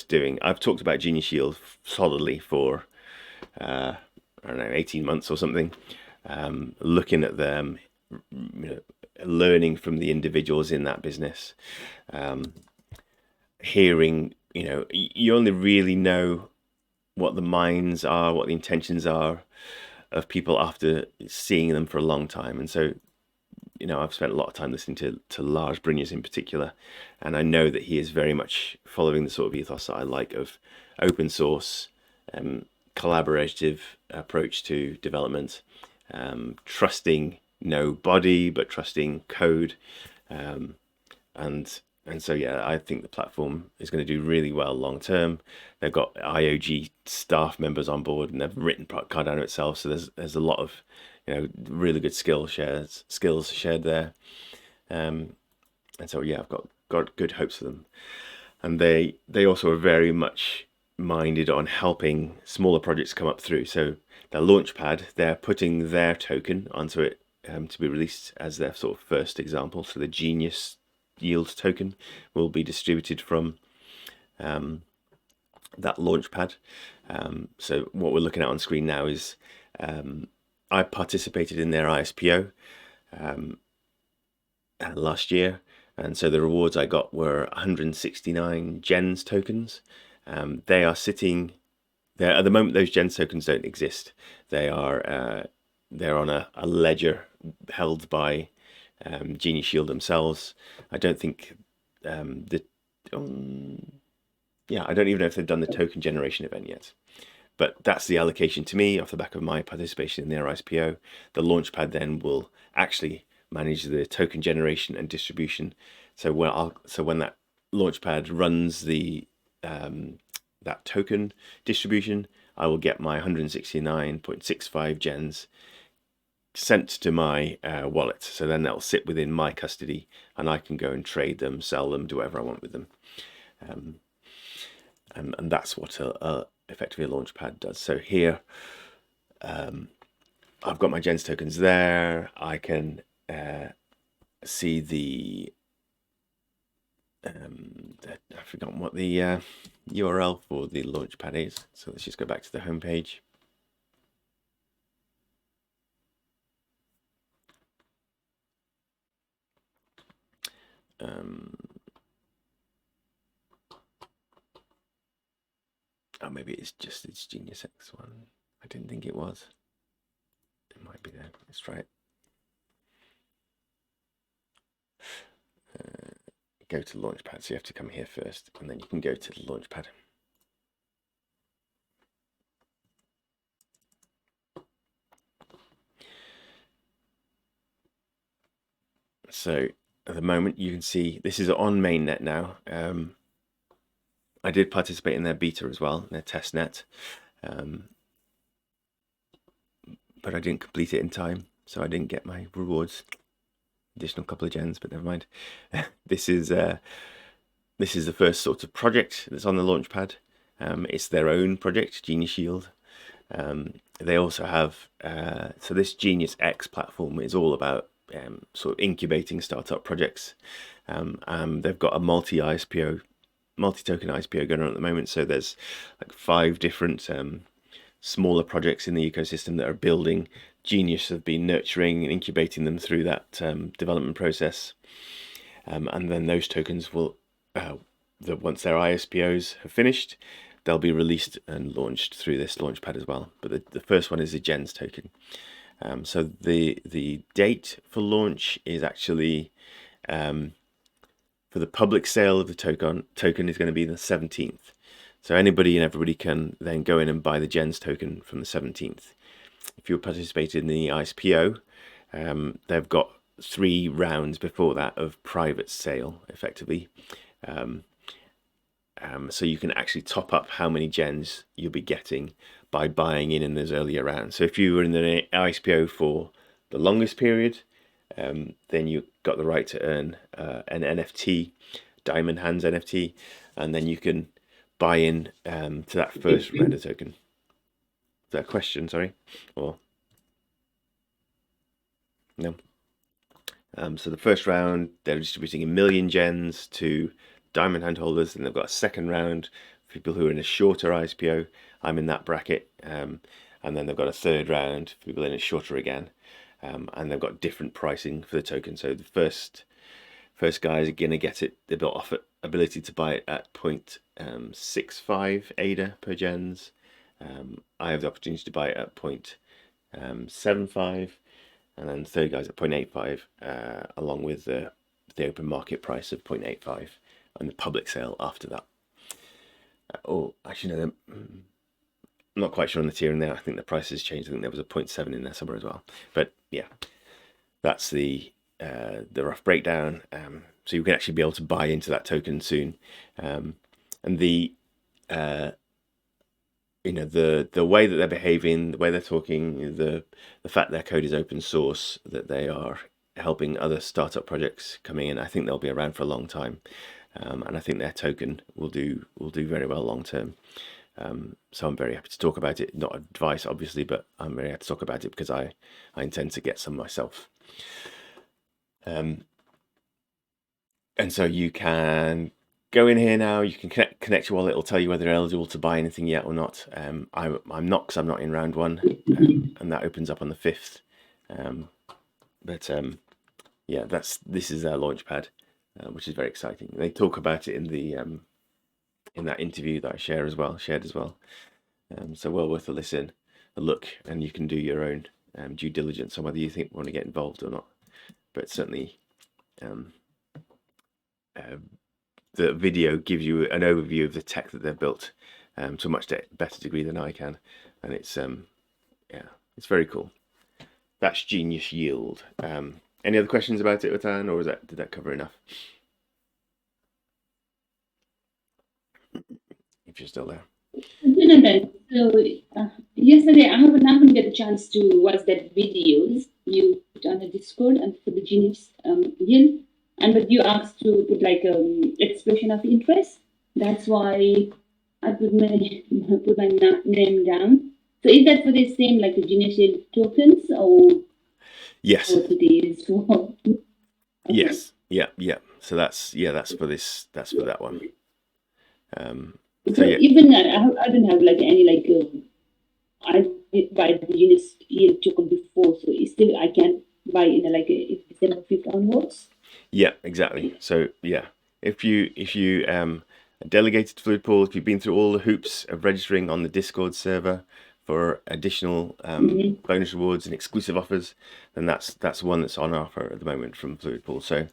doing. I've talked about Genius Yield solidly for I don't know, 18 months or something, looking at them, you know, learning from the individuals in that business, hearing, you know, you only really know what the minds are, what the intentions are of people after seeing them for a long time. And so, you know, I've spent a lot of time listening to Lars Brynjas in particular, and I know that he is very much following the sort of ethos that I like of open source, collaborative approach to development, trusting nobody but trusting code, and so yeah, I think the platform is going to do really well long term. They've got IOG staff members on board, and they've written Cardano itself, so there's a lot of, you know, really good skills shared there, and so yeah, I've got good hopes for them. And they also are very much minded on helping smaller projects come up through. So their launchpad, they're putting their token onto it to be released as their sort of first example. So the Genius Yield token will be distributed from that launchpad. So what we're looking at on screen now is I participated in their ISPO last year, and so the rewards I got were 169 gens tokens. They are sitting there at the moment. Those gens tokens don't exist. They are they're on a ledger held by Genius Yield themselves. I don't think I don't even know if they've done the token generation event yet. But that's the allocation to me off the back of my participation in their ISPO. The launchpad then will actually manage the token generation and distribution. So when that launchpad runs the that token distribution, I will get my 169.65 gens sent to my wallet. So then they'll sit within my custody, and I can go and trade them, sell them, do whatever I want with them. And that's what effectively a launchpad does. So here, I've got my gens tokens there. I can see the I've forgotten what the URL for the launchpad is. So let's just go back to the home page. Oh, maybe it's Genius X one. I didn't think it was. It might be there. Let's try it. Go to Launchpad. So you have to come here first, and then you can go to the Launchpad. So at the moment, you can see this is on mainnet now. I did participate in their beta as well, their testnet, but I didn't complete it in time, so I didn't get my rewards. Additional couple of gens, but never mind. This is the first sort of project that's on the Launchpad. It's their own project, Genius Yield. They also have so this Genius X platform is all about sort of incubating startup projects. They've got a multi-token ISPO going on at the moment. So there's like 5 different smaller projects in the ecosystem that are building. Genius have been nurturing and incubating them through that development process. And then those tokens will, once their ISPOs have finished, they'll be released and launched through this launchpad as well. But the first one is a gens token. So the date for launch is actually for the public sale of the token is going to be the 17th. So anybody and everybody can then go in and buy the gens token from the 17th. If you participated in the ISPO, they've got 3 rounds before that of private sale, effectively. So you can actually top up how many gens you'll be getting by buying in those earlier rounds. So if you were in the ISPO for the longest period, then you got the right to earn an NFT, Diamond Hands NFT, and then you can buy in to that first round of token. Is that a question, sorry? Or no? So the first round, they're distributing 1 million gens to Diamond Hand holders, and they've got a second round for people who are in a shorter ISPO. I'm in that bracket. And then they've got a third round for people in a shorter again. And they've got different pricing for the token. So the first guys are going to get it. They've got ability to buy it at 0.65 ADA per gens. I have the opportunity to buy it at 0.75, and then the third guys at 0.85, along with the open market price of 0.85 and the public sale after that. Actually, no, I'm not quite sure on the tiering there. I think the price has changed. I think there was a 0.7 in there somewhere as well. But yeah, that's the rough breakdown. So you can actually be able to buy into that token soon. And the way that they're behaving, the way they're talking, the fact their code is open source, that they are helping other startup projects coming in, I think they'll be around for a long time. And I think their token will do very well long term. So I'm very happy to talk about it. Not advice, obviously, but I'm very happy to talk about it because I intend to get some myself. And so you can go in here now. You can connect your wallet. It'll tell you whether you're eligible to buy anything yet or not. I'm not, because I'm not in round 1, and that opens up on the 5th. Yeah, this is their launchpad, which is very exciting. They talk about it in the in that interview that I shared as well. So well worth a listen, a look, and you can do your own due diligence on whether you want to get involved or not. But certainly, the video gives you an overview of the tech that they've built to a much better degree than I can, and it's it's very cool. That's Genius Yield. Any other questions about it, Utan, or did that cover enough? If you're still there. So yesterday I haven't get a chance to watch that videos you put on the Discord and for the Genius Yield, but you asked to put like expression of interest. That's why I put my name down. So is that for the same like the Genius Yield tokens, or yes? What it is for? Okay. Yes. Yeah. So that's for this. That's for that one. So yeah. Even I don't have like any like I did buy the Genius Yield token before, so still I can buy in like December 5th onwards. Yeah, exactly. So yeah, if you delegated to Fluid Pool, if you've been through all the hoops of registering on the Discord server for additional bonus rewards and exclusive offers, then that's one that's on offer at the moment from Fluid Pool. So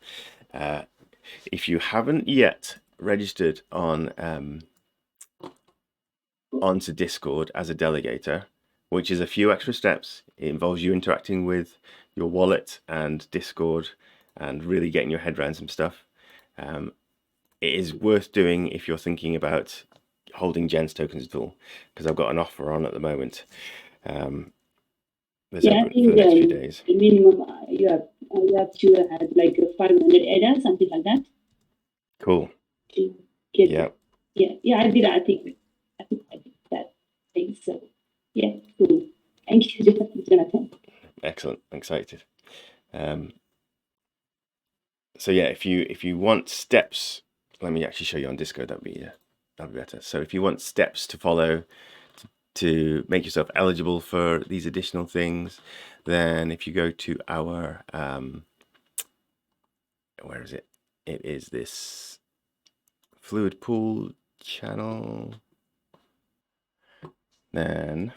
if you haven't yet registered onto Discord as a delegator, which is a few extra steps, it involves you interacting with your wallet and Discord and really getting your head around some stuff. It is worth doing if you're thinking about holding gens tokens at all, because I've got an offer on at the moment. There's I think for the next few days. The minimum you have to have like 500 ADA, something like that. Cool. To get yeah. I did. I think I did that thing. So yeah, cool. Thank you, Jonathan. Excellent. I'm excited. So yeah, if you want steps, let me actually show you on Discord. That'd be better. So if you want steps to follow to make yourself eligible for these additional things, then if you go to our where is it? It is this Fluid Pool channel. Then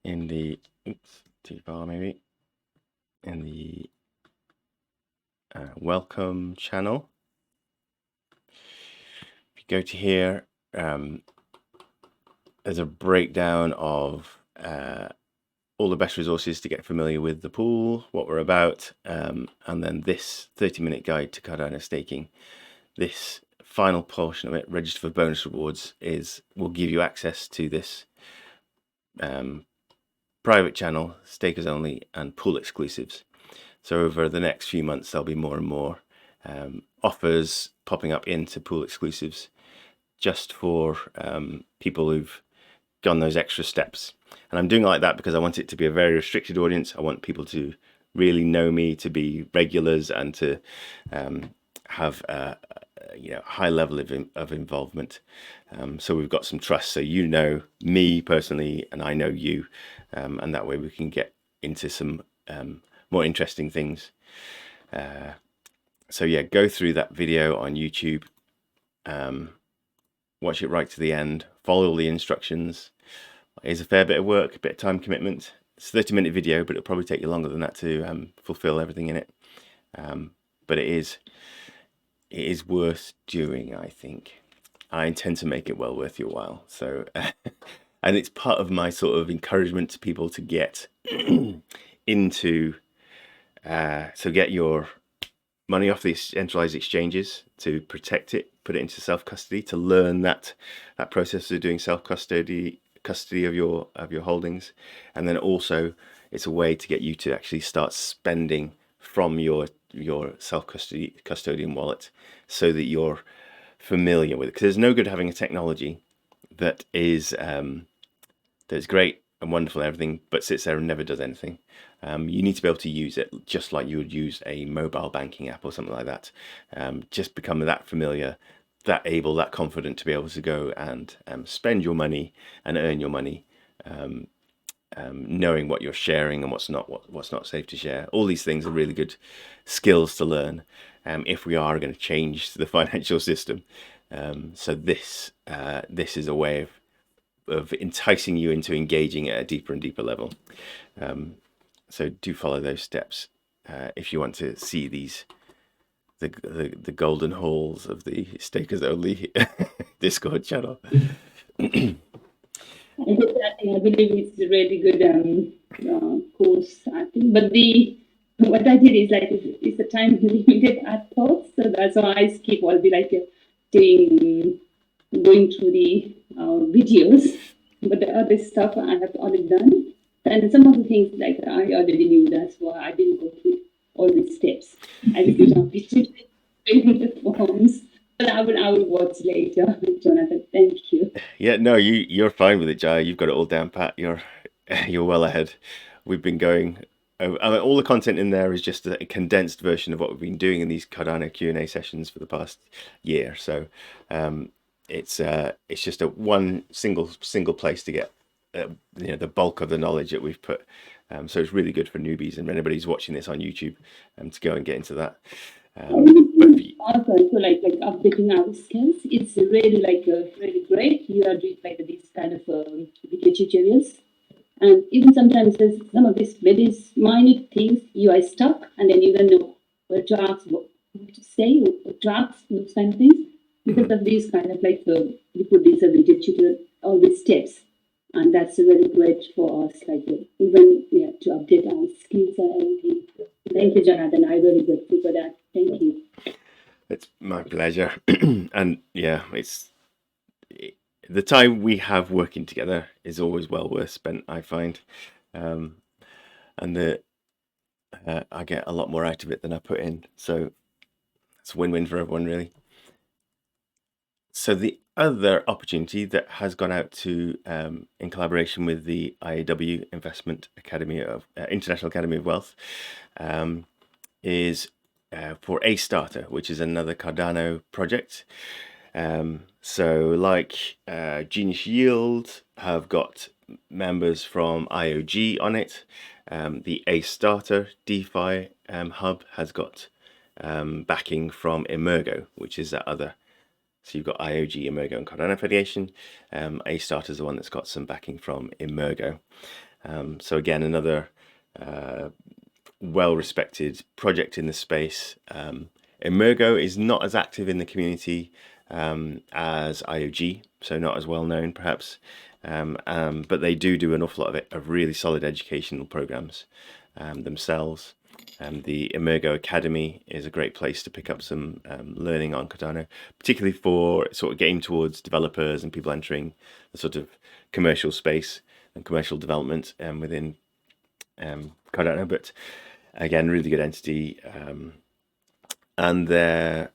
in the oops, too far maybe, in the welcome channel. If you go to here, there's a breakdown of all the best resources to get familiar with the pool, what we're about, and then this 30-minute guide to Cardano staking. This final portion of it, register for bonus rewards, will give you access to this private channel, stakers only, and pool exclusives. So over the next few months, there'll be more and more offers popping up into pool exclusives just for people who've gone those extra steps. And I'm doing it like that because I want it to be a very restricted audience. I want people to really know me, to be regulars, and to have a high level of involvement. So we've got some trust. So you know me personally, and I know you, and that way we can get into some more interesting things. So yeah, go through that video on YouTube. Watch it right to the end. Follow all the instructions. It's a fair bit of work, a bit of time commitment. It's a 30-minute video, but it'll probably take you longer than that to fulfill everything in it. But it is worth doing, I think. I intend to make it well worth your while. So, and it's part of my sort of encouragement to people to get into, so get your money off these centralized exchanges, to protect it, put it into self-custody, to learn that process of doing self-custody of your holdings. And then also it's a way to get you to actually start spending from your self-custodian wallet, so that you're familiar with it. Because there's no good having a technology that is that's great and wonderful and everything, but sits there and never does anything. You need to be able to use it just like you would use a mobile banking app or something like that. Just become that familiar, that able, that confident to be able to go and spend your money and earn your money, knowing what you're sharing and what's not safe to share. All these things are really good skills to learn if we are going to change the financial system. So this is a way of enticing you into engaging at a deeper and deeper level. So do follow those steps if you want to see the golden halls of the stakers only Discord channel. I believe it's a really good course, I think. But what I did is it's a time limited at thoughts, so that's why I skip all the going through the videos. But the other stuff I have already done, and some of the things I already knew. That's why I didn't go through all these steps. I just did the forms. But I will watch later, Jonathan. Thank you. Yeah, no, you're fine with it, Jaya. You've got it all down pat. You're well ahead. We've been going. I mean, all the content in there is just a condensed version of what we've been doing in these Cardano Q&A sessions for the past year. So it's just a one single place to get the bulk of the knowledge that we've put. So it's really good for newbies and anybody who's watching this on YouTube to go and get into that. Also, updating our skills, it's really really great. You are doing these kind of video tutorials, and even sometimes there's some of these very minute things you are stuck, and then you don't know where to ask, what to say, what to ask, those kind of things. Because of these kind of we put these video tutorial, all these steps, and that's really great for us. Even to update our skills and everything. Thank you, Jonathan. I'm really grateful for that. Thank you. It's my pleasure. And yeah, it's the time we have working together is always well worth spent, I find. And I get a lot more out of it than I put in. So it's a win-win for everyone, really. So the other opportunity that has gone out to, in collaboration with the IAW Investment Academy of International Academy of Wealth, is for Astarter, which is another Cardano project. So like Genius Yield have got members from IOG on it. The Astarter DeFi hub has got backing from Emergo, which is that other. So you've got IOG, Emergo, and Cardano Federation. Astarter is the one that's got some backing from Emergo. So again, another well-respected project in the space. Emergo is not as active in the community as IOG, so not as well known perhaps, but they do an awful lot of really solid educational programs themselves. The Emergo Academy is a great place to pick up some learning on Cardano, particularly for sort of getting towards developers and people entering the sort of commercial space and commercial development within Cardano. But again, really good entity, and their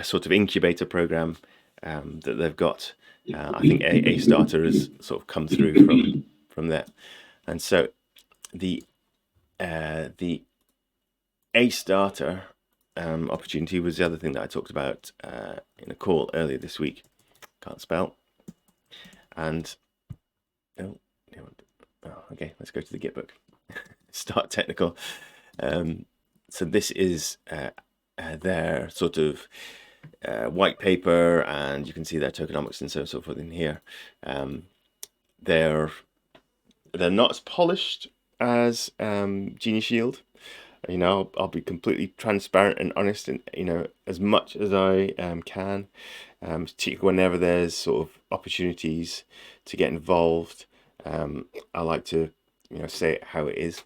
sort of incubator program that they've got. I think Astarter has sort of come through from there, and so the Astarter opportunity was the other thing that I talked about in a call earlier this week. Can't spell. And okay, let's go to the Gitbook. Start technical. So this is their sort of white paper, and you can see their tokenomics and so forth in here. They're not as polished as Genius Yield. You know, I'll be completely transparent and honest, and you know, as much as I can, particularly whenever there's sort of opportunities to get involved, I like to, you know, say it how it is.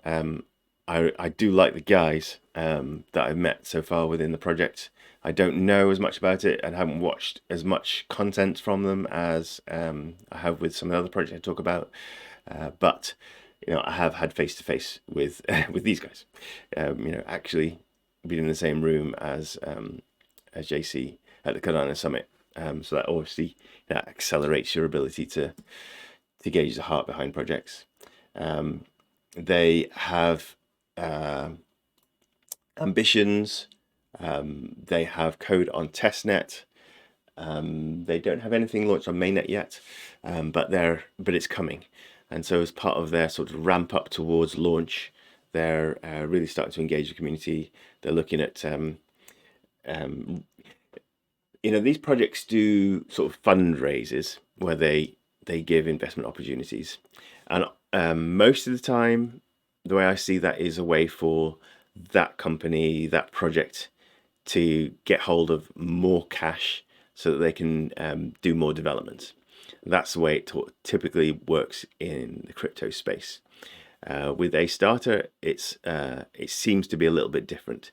I do like the guys that I've met so far within the project. I don't know as much about it and haven't watched as much content from them as I have with some of the other projects I talk about, but you know, I have had face-to-face with with these guys. You know, actually been in the same room as JC at the Cardano Summit. So that obviously accelerates your ability to gauge the heart behind projects. They have ambitions. They have code on testnet. They don't have anything launched on mainnet yet, but it's coming. And so as part of their sort of ramp up towards launch, they're really starting to engage the community. They're looking at, you know, these projects do sort of fundraisers where they give investment opportunities. And most of the time, the way I see that is a way for that company, that project, to get hold of more cash so that they can do more development. That's the way it typically works in the crypto space. With Astarter, it seems to be a little bit different.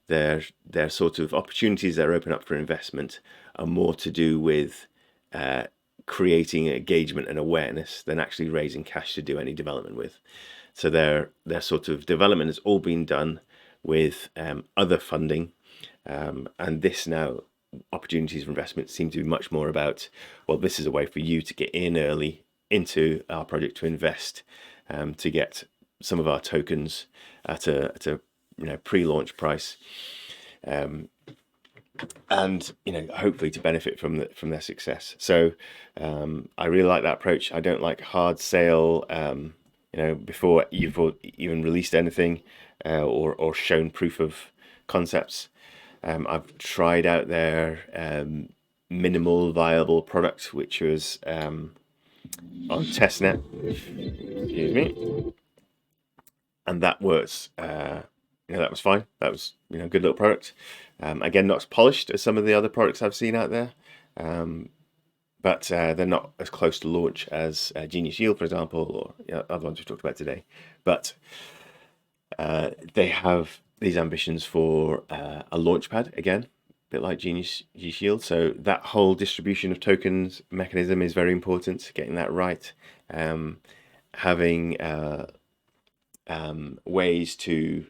Their sort of opportunities that are open up for investment are more to do with creating engagement and awareness than actually raising cash to do any development with. So their sort of development has all been done with other funding, and this now opportunities for investment seem to be much more about, well, this is a way for you to get in early into our project to invest, to get some of our tokens at a you know, pre-launch price, and you know, hopefully to benefit from their success. So I really like that approach. I don't like hard sale, you know, before you've even released anything or shown proof of concepts. I've tried out their minimal viable product, which was on testnet, excuse me, and that was you know, that was fine. That was, you know, a good little product. Again, not as polished as some of the other products I've seen out there, but they're not as close to launch as Genius Yield, for example, or you know, other ones we talked about today. But they have these ambitions for a launchpad, again, a bit like Genius Yield. So that whole distribution of tokens mechanism is very important, getting that right. Having ways to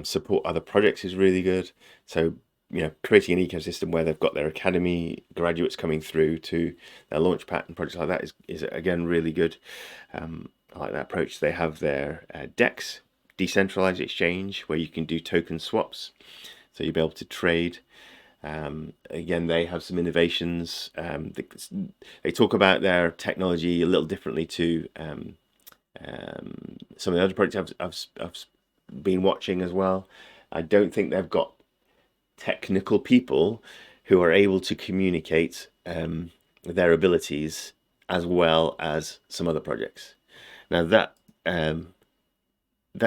support other projects is really good. So, you know, creating an ecosystem where they've got their academy graduates coming through to their launchpad and projects like that is again really good. I like that approach. They have their DEX, decentralized exchange, where you can do token swaps, so you'll be able to trade. Again, they have some innovations. They talk about their technology a little differently to some of the other projects I've been watching as well. I don't think they've got technical people who are able to communicate their abilities as well as some other projects. Now that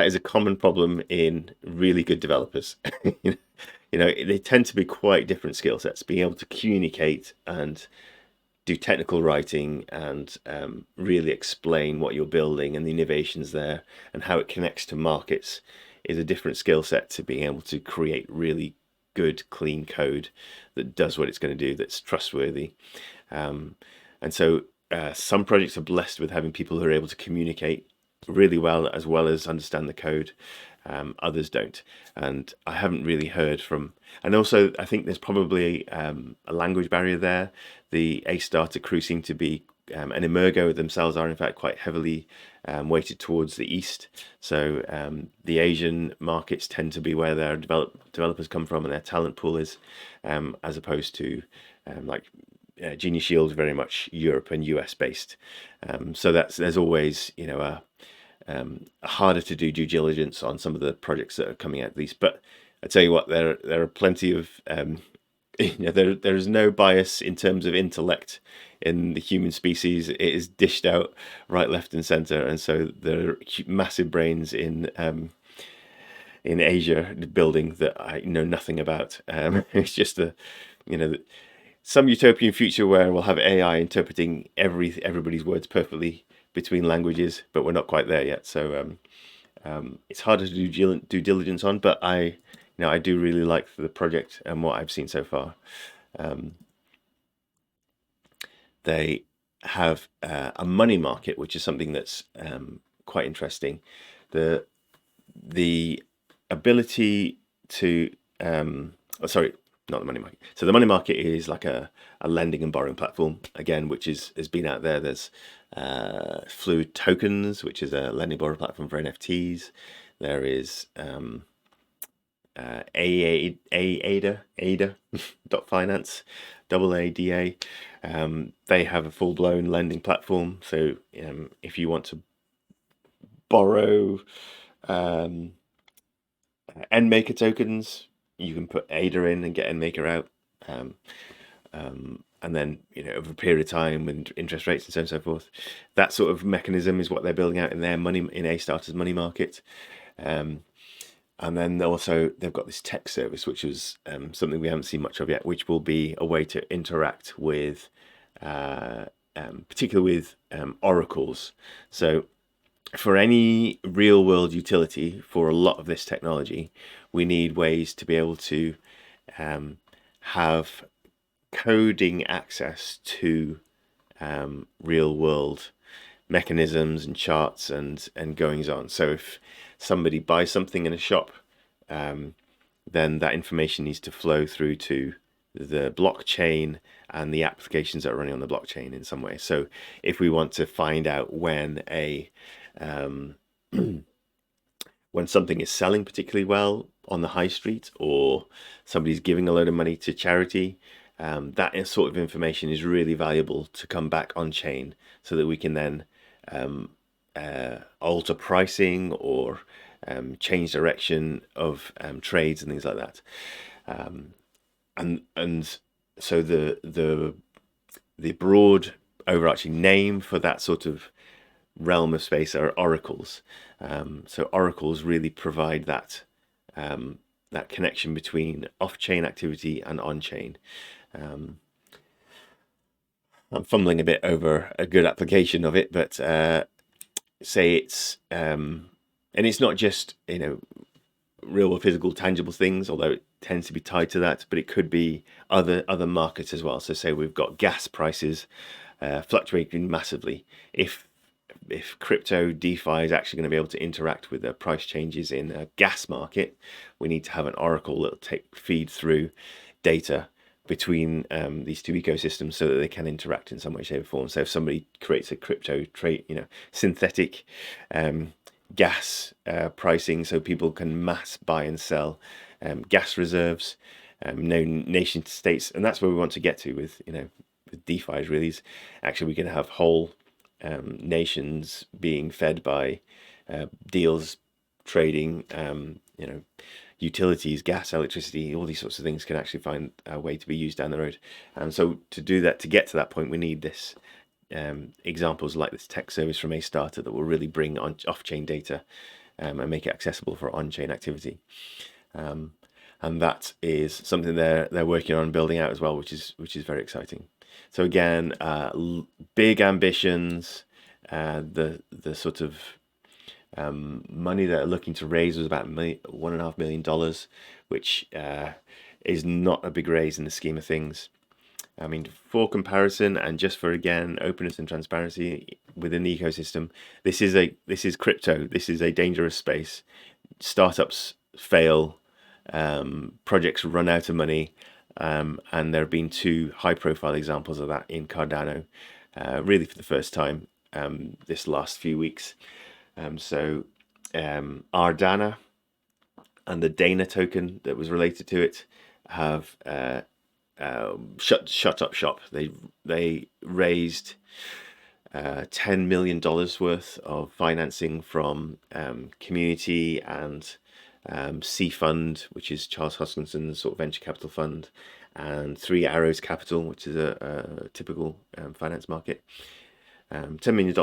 is a common problem in really good developers. You know, they tend to be quite different skill sets. Being able to communicate and do technical writing and really explain what you're building and the innovations there and how it connects to markets is a different skill set to being able to create really good, clean code that does what it's going to do, that's trustworthy. And so some projects are blessed with having people who are able to communicate really well as understand the code. Others don't, and I haven't really heard from. And also, I think there's probably a language barrier there. The Astarter crew seem to be, and Emergo themselves are in fact quite heavily weighted towards the east. So the Asian markets tend to be where their developers come from and their talent pool is, as opposed to like Genius Shield very much Europe and US based. So there's always, you know, harder to do due diligence on some of the projects that are coming out of these. But I tell you what, there are plenty of you know, there is no bias in terms of intellect in the human species. It is dished out right, left, and center, and so there are massive brains in Asia building that I know nothing about. It's just a, you know, some utopian future where we'll have AI interpreting everybody's words perfectly between languages, but we're not quite there yet. So it's harder to do due diligence on, but I do really like the project and what I've seen so far. They have a money market, which is something that's quite interesting. The ability to sorry, not the money market. So the money market is like a lending and borrowing platform, again, which has been out there. There's Fluid Tokens, which is a lending borrow platform for NFTs. There is Ada.finance, AADA. They have a full-blown lending platform. So if you want to borrow NMaker tokens, you can put Ada in and get NMaker out. And then, you know, over a period of time with interest rates and so on and so forth, that sort of mechanism is what they're building out in their Astarter's money market. And then also they've got this tech service, which is something we haven't seen much of yet, which will be a way to interact with, particularly with oracles. So for any real world utility for a lot of this technology, we need ways to be able to have coding access to real world mechanisms and charts and goings on. So if somebody buys something in a shop, then that information needs to flow through to the blockchain and the applications that are running on the blockchain in some way. So if we want to find out when when something is selling particularly well on the high street, or somebody's giving a load of money to charity, that sort of information is really valuable to come back on chain, so that we can then alter pricing or change direction of trades and things like that. And so the broad overarching name for that sort of realm of space are oracles. So oracles really provide that that connection between off-chain activity and on-chain. I'm fumbling a bit over a good application of it, but say it's and it's not just, you know, real physical tangible things, although it tends to be tied to that, but it could be other markets as well. So say we've got gas prices fluctuating massively. If crypto DeFi is actually going to be able to interact with the price changes in a gas market, we need to have an oracle that'll feed through data between these two ecosystems so that they can interact in some way, shape, or form. So if somebody creates a crypto trade, you know, synthetic gas pricing, so people can mass buy and sell gas reserves, no nation states, and that's where we want to get to with, you know, with DeFi. Really, is actually we can have whole nations being fed by deals, trading, you know, utilities, gas, electricity, all these sorts of things can actually find a way to be used down the road. And so to do that, to get to that point, we need this examples like this tech service from Astarter that will really bring on off-chain data and make it accessible for on-chain activity. And that is something they're working on building out as well, which is very exciting. So again, big ambitions. The sort of money that they're looking to raise was about $1.5 million, which is not a big raise in the scheme of things. I mean, for comparison, and just for again openness and transparency within the ecosystem, this is crypto. This is a dangerous space. Startups fail, projects run out of money, and there have been 2 high-profile examples of that in Cardano, really for the first time this last few weeks. Ardana and the Dana token that was related to it have shut up shop. They raised $10 million worth of financing from community and C Fund, which is Charles Hoskinson's sort of venture capital fund, and 3 Arrows Capital, which is a typical finance market. $10 million,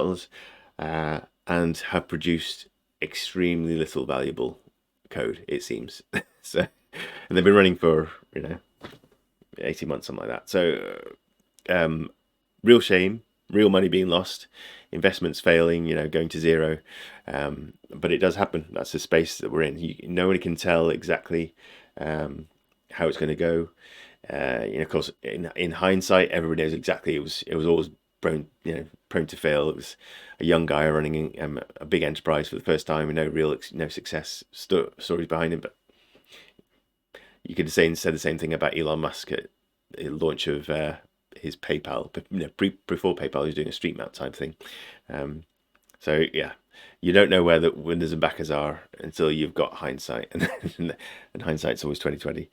and have produced extremely little valuable code, it seems. So, and they've been running for 18 months, something like that. So real shame, real money being lost, investments failing, going to zero. But it does happen. That's the space that we're in. Nobody can tell exactly how it's going to go. Of course, in hindsight, everybody knows exactly. It was always prone to fail. It was a young guy running a big enterprise for the first time, with no success stories behind him. But you could said the same thing about Elon Musk at the launch of his PayPal. Before PayPal, he was doing a street map type thing. So yeah, you don't know where the winners and backers are until you've got hindsight, and hindsight's always 20/20.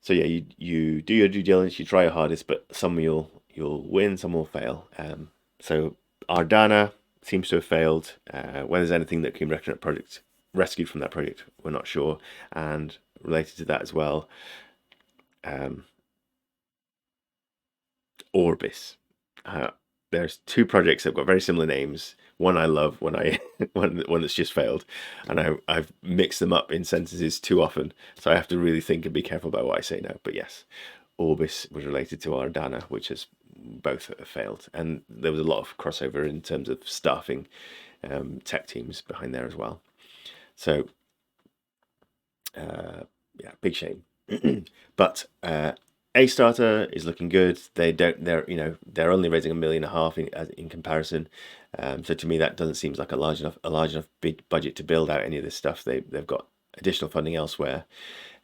So yeah, you do your due diligence, you try your hardest, but some you'll win, some will fail. So Ardana seems to have failed. Whether there's anything that can be rescued from that project, we're not sure. And related to that as well, Orbis. There's 2 projects that have got very similar names. One I love, one that's just failed, and I've mixed them up in sentences too often, so I have to really think and be careful about what I say now. But yes, Orbis was related to Ardana, which has both failed, and there was a lot of crossover in terms of staffing tech teams behind there as well. So yeah, big shame. But Astarter is looking good. They're only raising $1.5 million in comparison. So to me, that doesn't seem like a large enough big budget to build out any of this stuff. They've got additional funding elsewhere,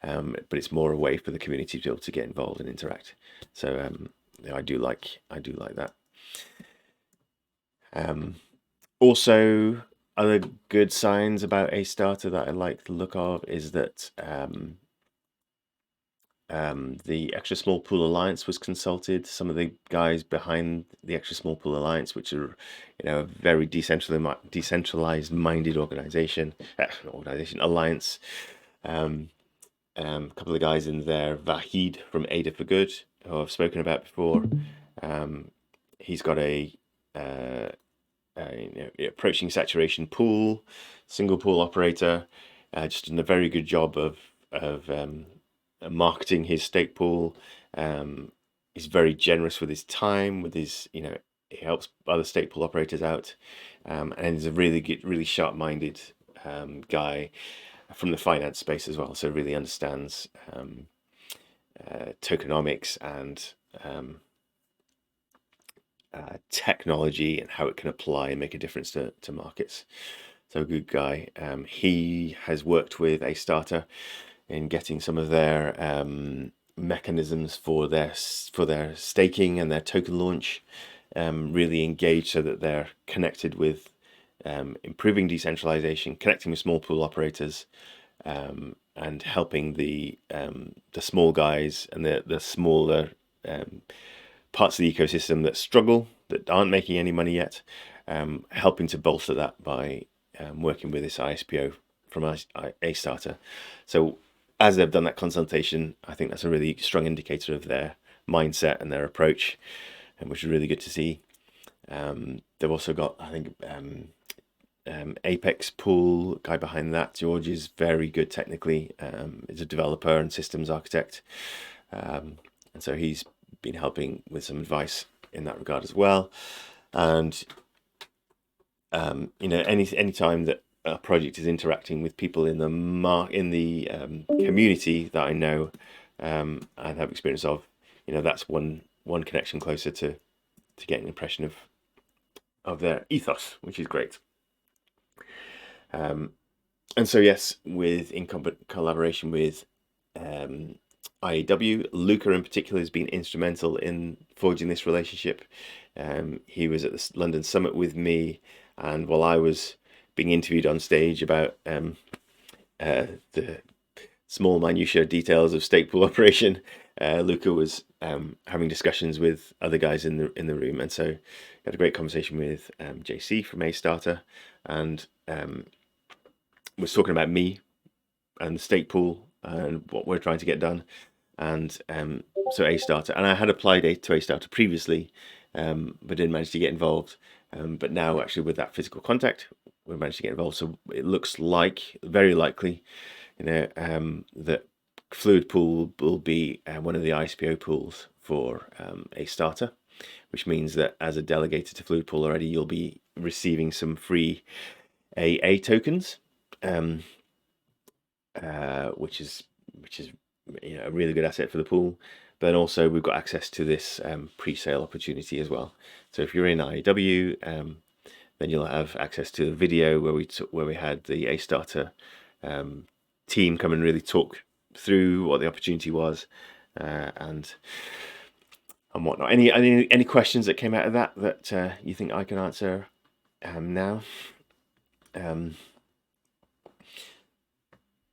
but it's more a way for the community to be able to get involved and interact. So I do like that. Also, other good signs about Astarter that I like the look of is that the Extra Small Pool Alliance was consulted. Some of the guys behind the Extra Small Pool Alliance, which are a very decentralized minded organization. Alliance. A couple of guys in there, Vahid from Ada for Good, who I've spoken about before. He's got a approaching saturation pool, single pool operator, just done a very good job of marketing his stake pool. He's very generous with his time, with his he helps other stake pool operators out, and he's a really good, really sharp-minded guy from the finance space as well. So really understands tokenomics and technology and how it can apply and make a difference to markets. So a good guy. He has worked with Astarter in getting some of their mechanisms for their staking and their token launch really engaged, so that they're connected with improving decentralization, connecting with small pool operators, and helping the small guys and the smaller parts of the ecosystem that struggle, that aren't making any money yet, helping to bolster that by working with this ISPO from Astarter. So as they've done that consultation, I think that's a really strong indicator of their mindset and their approach. which is really good to see. They've also got, I think, Apex Pool, guy behind that, George, is very good technically. Is a developer and systems architect, and so he's been helping with some advice in that regard as well. And you know, any time that a project is interacting with people in the community that I know and have experience of, you know, that's one connection closer to getting an impression of their ethos, which is great. And so yes, in collaboration with IAW, Luca in particular has been instrumental in forging this relationship. He was at the London Summit with me, and while I was being interviewed on stage about the small minutiae details of stake pool operation, Luca was having discussions with other guys in the room, and so had a great conversation with JC from Astarter, and was talking about me and the stake pool and what we're trying to get done. And so Astarter, and I had applied to Astarter previously, but didn't manage to get involved. But now, actually, with that physical contact, we managed to get involved. So it looks like, very likely, you know, that Fluid Pool will be one of the ISPO pools for Astarter, which means that as a delegated to Fluid Pool already, you'll be receiving some free AA tokens, which is you know, a really good asset for the pool. But then also we've got access to this pre-sale opportunity as well. So if you're in IAW, then you'll have access to the video where we had the Astarter team come and really talk through what the opportunity was and whatnot. Any questions that came out of that you think I can answer now?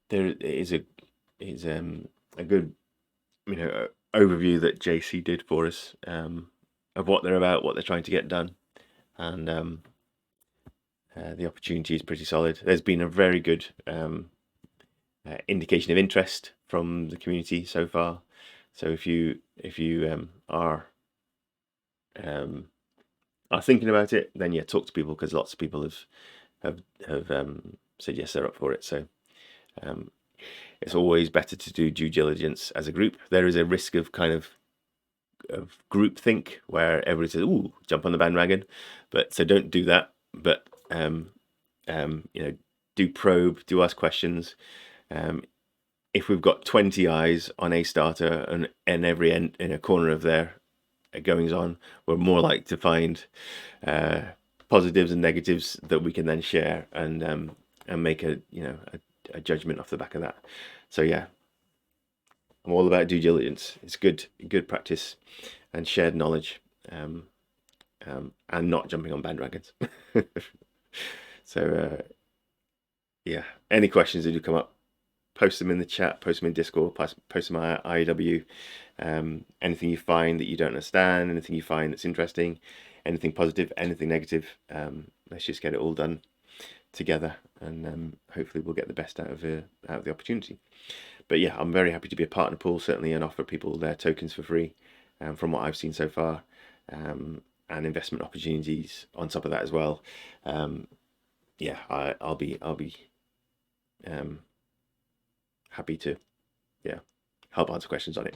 There is a good, you know, overview that JC did for us of what they're about, what they're trying to get done, and the opportunity is pretty solid. There's been a very good indication of interest from the community so far. So if you are thinking about it, then yeah, talk to people, because lots of people have said yes, they're up for it. So it's always better to do due diligence as a group. There is a risk of kind of group think where everybody says, "Ooh, jump on the bandwagon," but so don't do that. But you know, do probe, do ask questions. If we've got 20 eyes on Astarter and every end in a corner of their goings on, we're more likely to find positives and negatives that we can then share and make a judgment off the back of that. So yeah, I'm all about due diligence. It's good practice and shared knowledge, and not jumping on bandwagons. So yeah, any questions that do come up, post them in the chat, post them in Discord, post them on IAW. Anything you find that you don't understand, anything you find that's interesting, anything positive, anything negative, let's just get it all done together, and hopefully we'll get the best out of the opportunity. But yeah, I'm very happy to be a partner pool, certainly, and offer people their tokens for free, from what I've seen so far, and investment opportunities on top of that as well. Yeah, I'll be happy to help answer questions on it.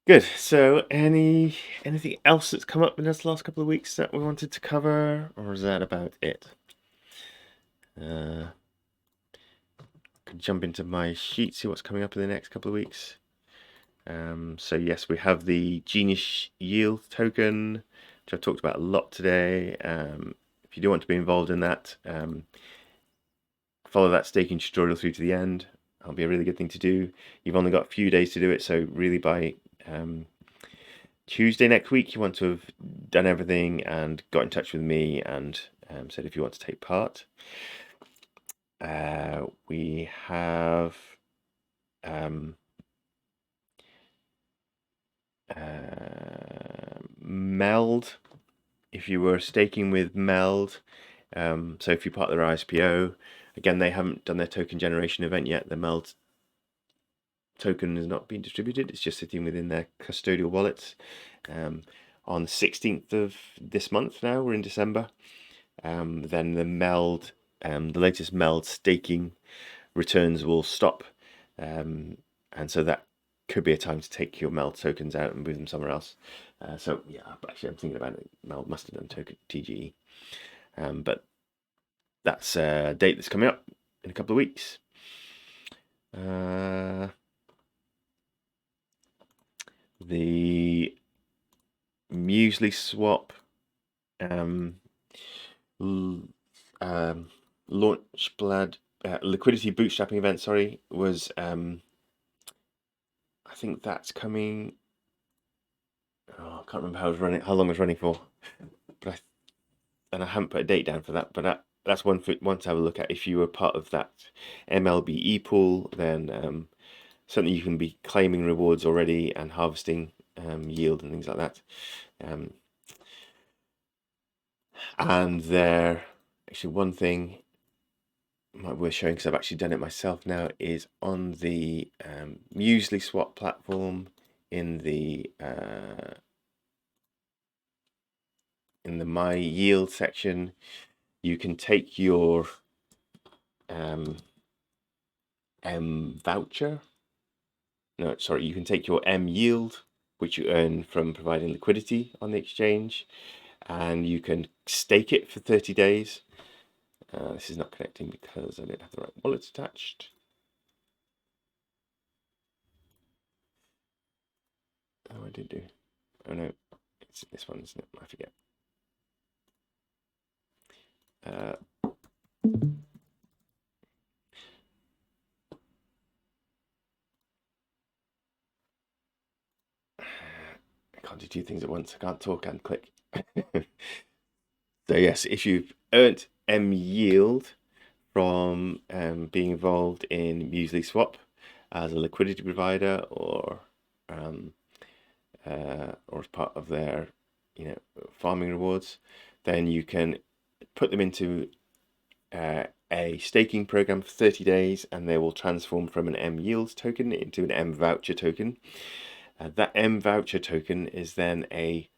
Good. So anything else that's come up in this last couple of weeks that we wanted to cover, or is that about it? Could jump into my sheet, see what's coming up in the next couple of weeks. So yes, we have the Genius Yield token, which I've talked about a lot today. If you do want to be involved in that, follow that staking tutorial through to the end. That'll be a really good thing to do. You've only got a few days to do it, so really by Tuesday next week, you want to have done everything and got in touch with me and said if you want to take part. We have MYIELD. If you were staking with MYIELD, so if you're part of their ISPO, again, they haven't done their token generation event yet, the MYIELD token is not being distributed. It's just sitting within their custodial wallets. On the 16th of this month now, we're in December, then the MELD, the latest MELD staking returns will stop. And so that could be a time to take your MELD tokens out and move them somewhere else. So yeah, actually I'm thinking about it. MELD must have done token TGE. But that's a date that's coming up in a couple of weeks. The Muesli swap launchpad liquidity bootstrapping event, sorry, was I think that's coming. Oh, I can't remember how long it was running for, but I haven't put a date down for that. But that's one to have a look at. If you were part of that MLBE pool, then something you can be claiming rewards already and harvesting yield and things like that. And there, actually, one thing might be worth showing, because I've actually done it myself now, is on the Muesli swap platform in the MYIELD section. You can take your M voucher. No, sorry, you can take your MYIELD, which you earn from providing liquidity on the exchange, and you can stake it for 30 days. This is not connecting because I don't have the right wallets attached. Oh, I did do. Oh no, it's this one, isn't it? I forget. I can't do two things at once. I can't talk and click. So yes, if you've earned MYIELD from being involved in Muesli Swap as a liquidity provider, or as part of their farming rewards, then you can put them into a staking program for 30 days, and they will transform from an MYIELD token into an M voucher token. That M voucher token is then a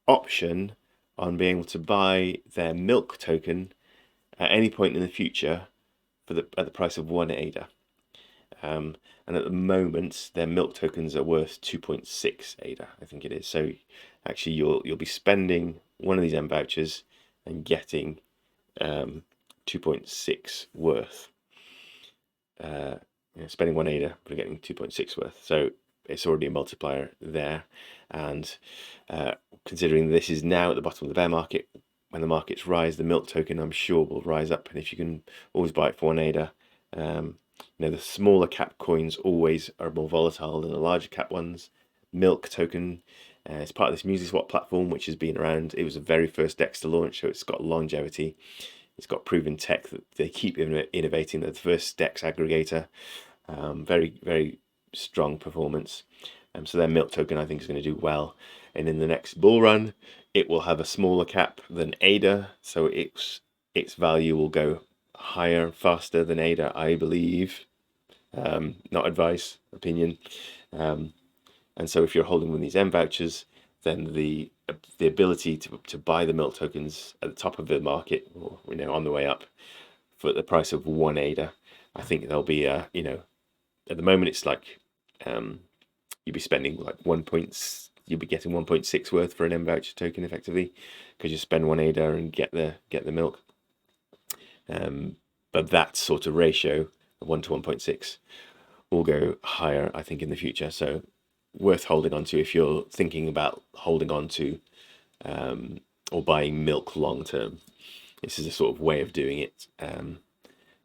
option on being able to buy their milk token at any point in the future at the price of 1 ADA. And at the moment, their milk tokens are worth 2.6 ADA, I think it is. So actually, you'll be spending one of these M vouchers and getting 2.6 worth. Spending 1 ADA but getting 2.6 worth. So it's already a multiplier there. And considering this is now at the bottom of the bear market, when the markets rise, the milk token, I'm sure, will rise up. And if you can always buy it for 1 ADA, the smaller cap coins always are more volatile than the larger cap ones. Milk token is part of this Muesli Swap platform, which has been around. It was the very first DEX to launch, so it's got longevity. It's got proven tech that they keep innovating. They're the first DEX aggregator. Very, very strong performance. So their milk token, I think, is going to do well. And in the next bull run, it will have a smaller cap than ADA, so its value will go higher, faster than ADA, I believe. Not advice, opinion. And so if you're holding one of these M vouchers, then the ability to buy the milk tokens at the top of the market, or on the way up, for the price of 1 ADA, I think there'll be at the moment it's like you'd be spending like you'll be getting 1.6 worth for an M voucher token effectively, because you spend 1 ADA and get the milk. But that sort of ratio of 1 to 1.6 will go higher, I think, in the future. So worth holding on to if you're thinking about holding on to or buying milk long term. This is a sort of way of doing it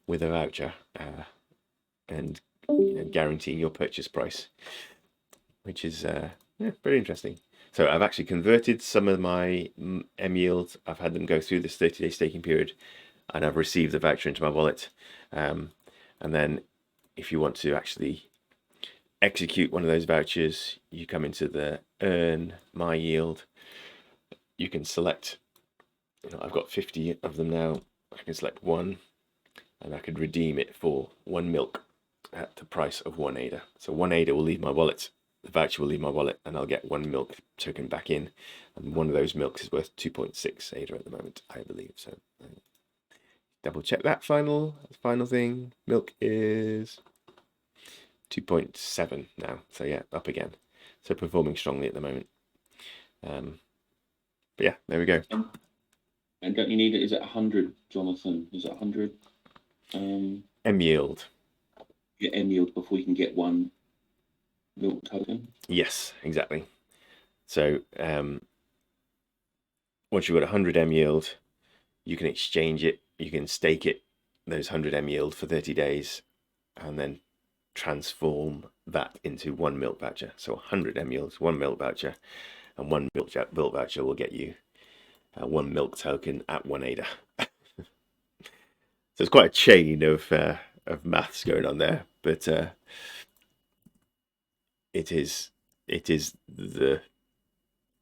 with a voucher and guaranteeing your purchase price, which is very interesting. So I've actually converted some of my MYIELD. I've had them go through this 30-day staking period, and I've received the voucher into my wallet. And then if you want to actually execute one of those vouchers, you come into the Earn MYIELD. You can select, I've got 50 of them now. I can select one, and I could redeem it for 1 milk. at the price of 1 ADA. So 1 ADA will leave my wallet, the voucher will leave my wallet, and I'll get 1 milk token back in. And one of those milks is worth 2.6 ADA at the moment, I believe. So double check that final thing. Milk is 2.7 now. So yeah, up again. So performing strongly at the moment. But yeah, there we go. And don't you need it? Is it 100, Jonathan? Is it 100? MYIELD. Get MYIELD before we can get 1 milk token. Yes, exactly. So once you've got 100 MYIELD, you can exchange it. You can stake it, those 100 MYIELD for 30 days, and then transform that into 1 milk voucher. So 100 MYIELD, 1 milk voucher, and 1 milk voucher will get you 1 milk token at 1 ADA. So it's quite a chain of maths going on there, but it is the,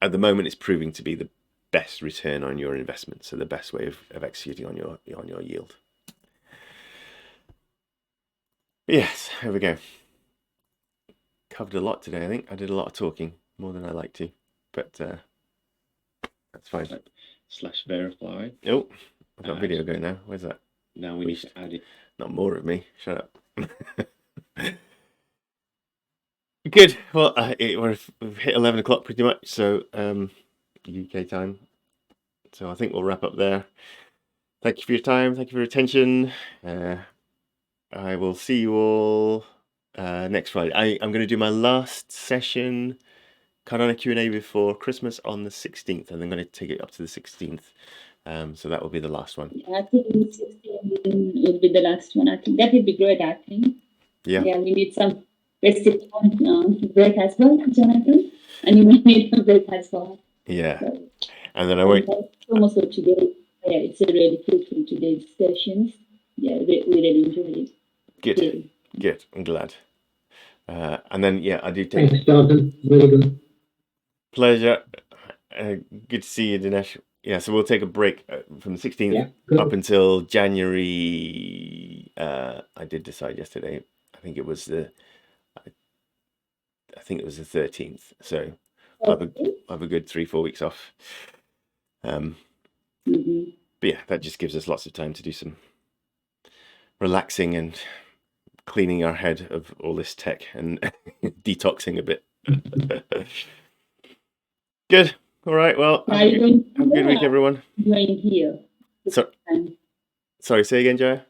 at the moment, it's proving to be the best return on your investment. So the best way of executing on your yield. Yes, here we go. Covered a lot today, I think. I did a lot of talking, more than I like to, but that's fine. / verify. Oh, I've got video going now. Where's that? Now we need to add it. Not more of me. Shut up. Good. Well, we've hit 11 o'clock pretty much, so UK time. So I think we'll wrap up there. Thank you for your time. Thank you for your attention. I will see you all next Friday. I'm going to do my last session, Cardano Q&A before Christmas on the 16th, and I'm going to take it up to the 16th. So that will be the last one. I think 16 will be the last one. I think that would be great, I think. Yeah. Yeah, we need some festive break as well, Jonathan. And you may need a break as well. Yeah. So, And then I won't. Almost for today. Yeah, it's a really fruitful today's sessions. Yeah, we really enjoyed it. Good. Yeah. Good. I'm glad. And then, yeah, I do take. Thanks, Jonathan. Very good. Pleasure. Good to see you, Dinesh. Yeah, so we'll take a break from the 16th Yeah, good. up until January. I did decide yesterday. I think it was the 13th. So I'll have a good 3-4 weeks off. But yeah, that just gives us lots of time to do some relaxing and cleaning our head of all this tech and detoxing a bit. Good. All right. Well, have a good week, everyone. Going here. Sorry, say again, Jaya.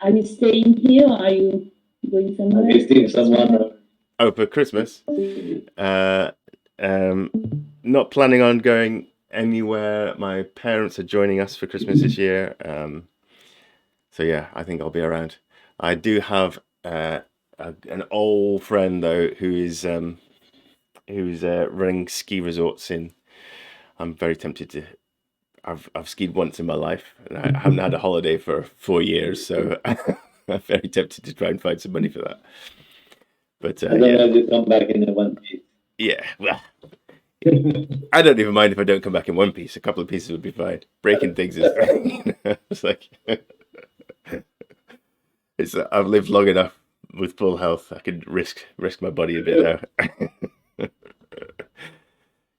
Are you staying here or are you going somewhere? Visiting someone. Oh, for Christmas. Not planning on going anywhere. My parents are joining us for Christmas this year. So yeah, I think I'll be around. I do have an old friend though who's running ski resorts in. I'm very tempted to. I've skied once in my life, and I haven't had a holiday for 4 years, so I'm very tempted to try and find some money for that. But Otherwise, you come back in a one piece. yeah, well, I don't even mind if I don't come back in one piece. A couple of pieces would be fine. Breaking things is, it's like, I've lived long enough with full health. I could risk my body a bit now.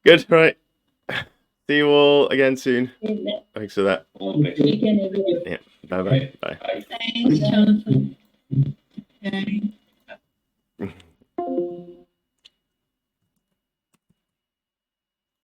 Good, right. See you all again soon. Thanks for that. Weekend, everyone. Yeah. Bye. Thanks, Jonathan. Okay.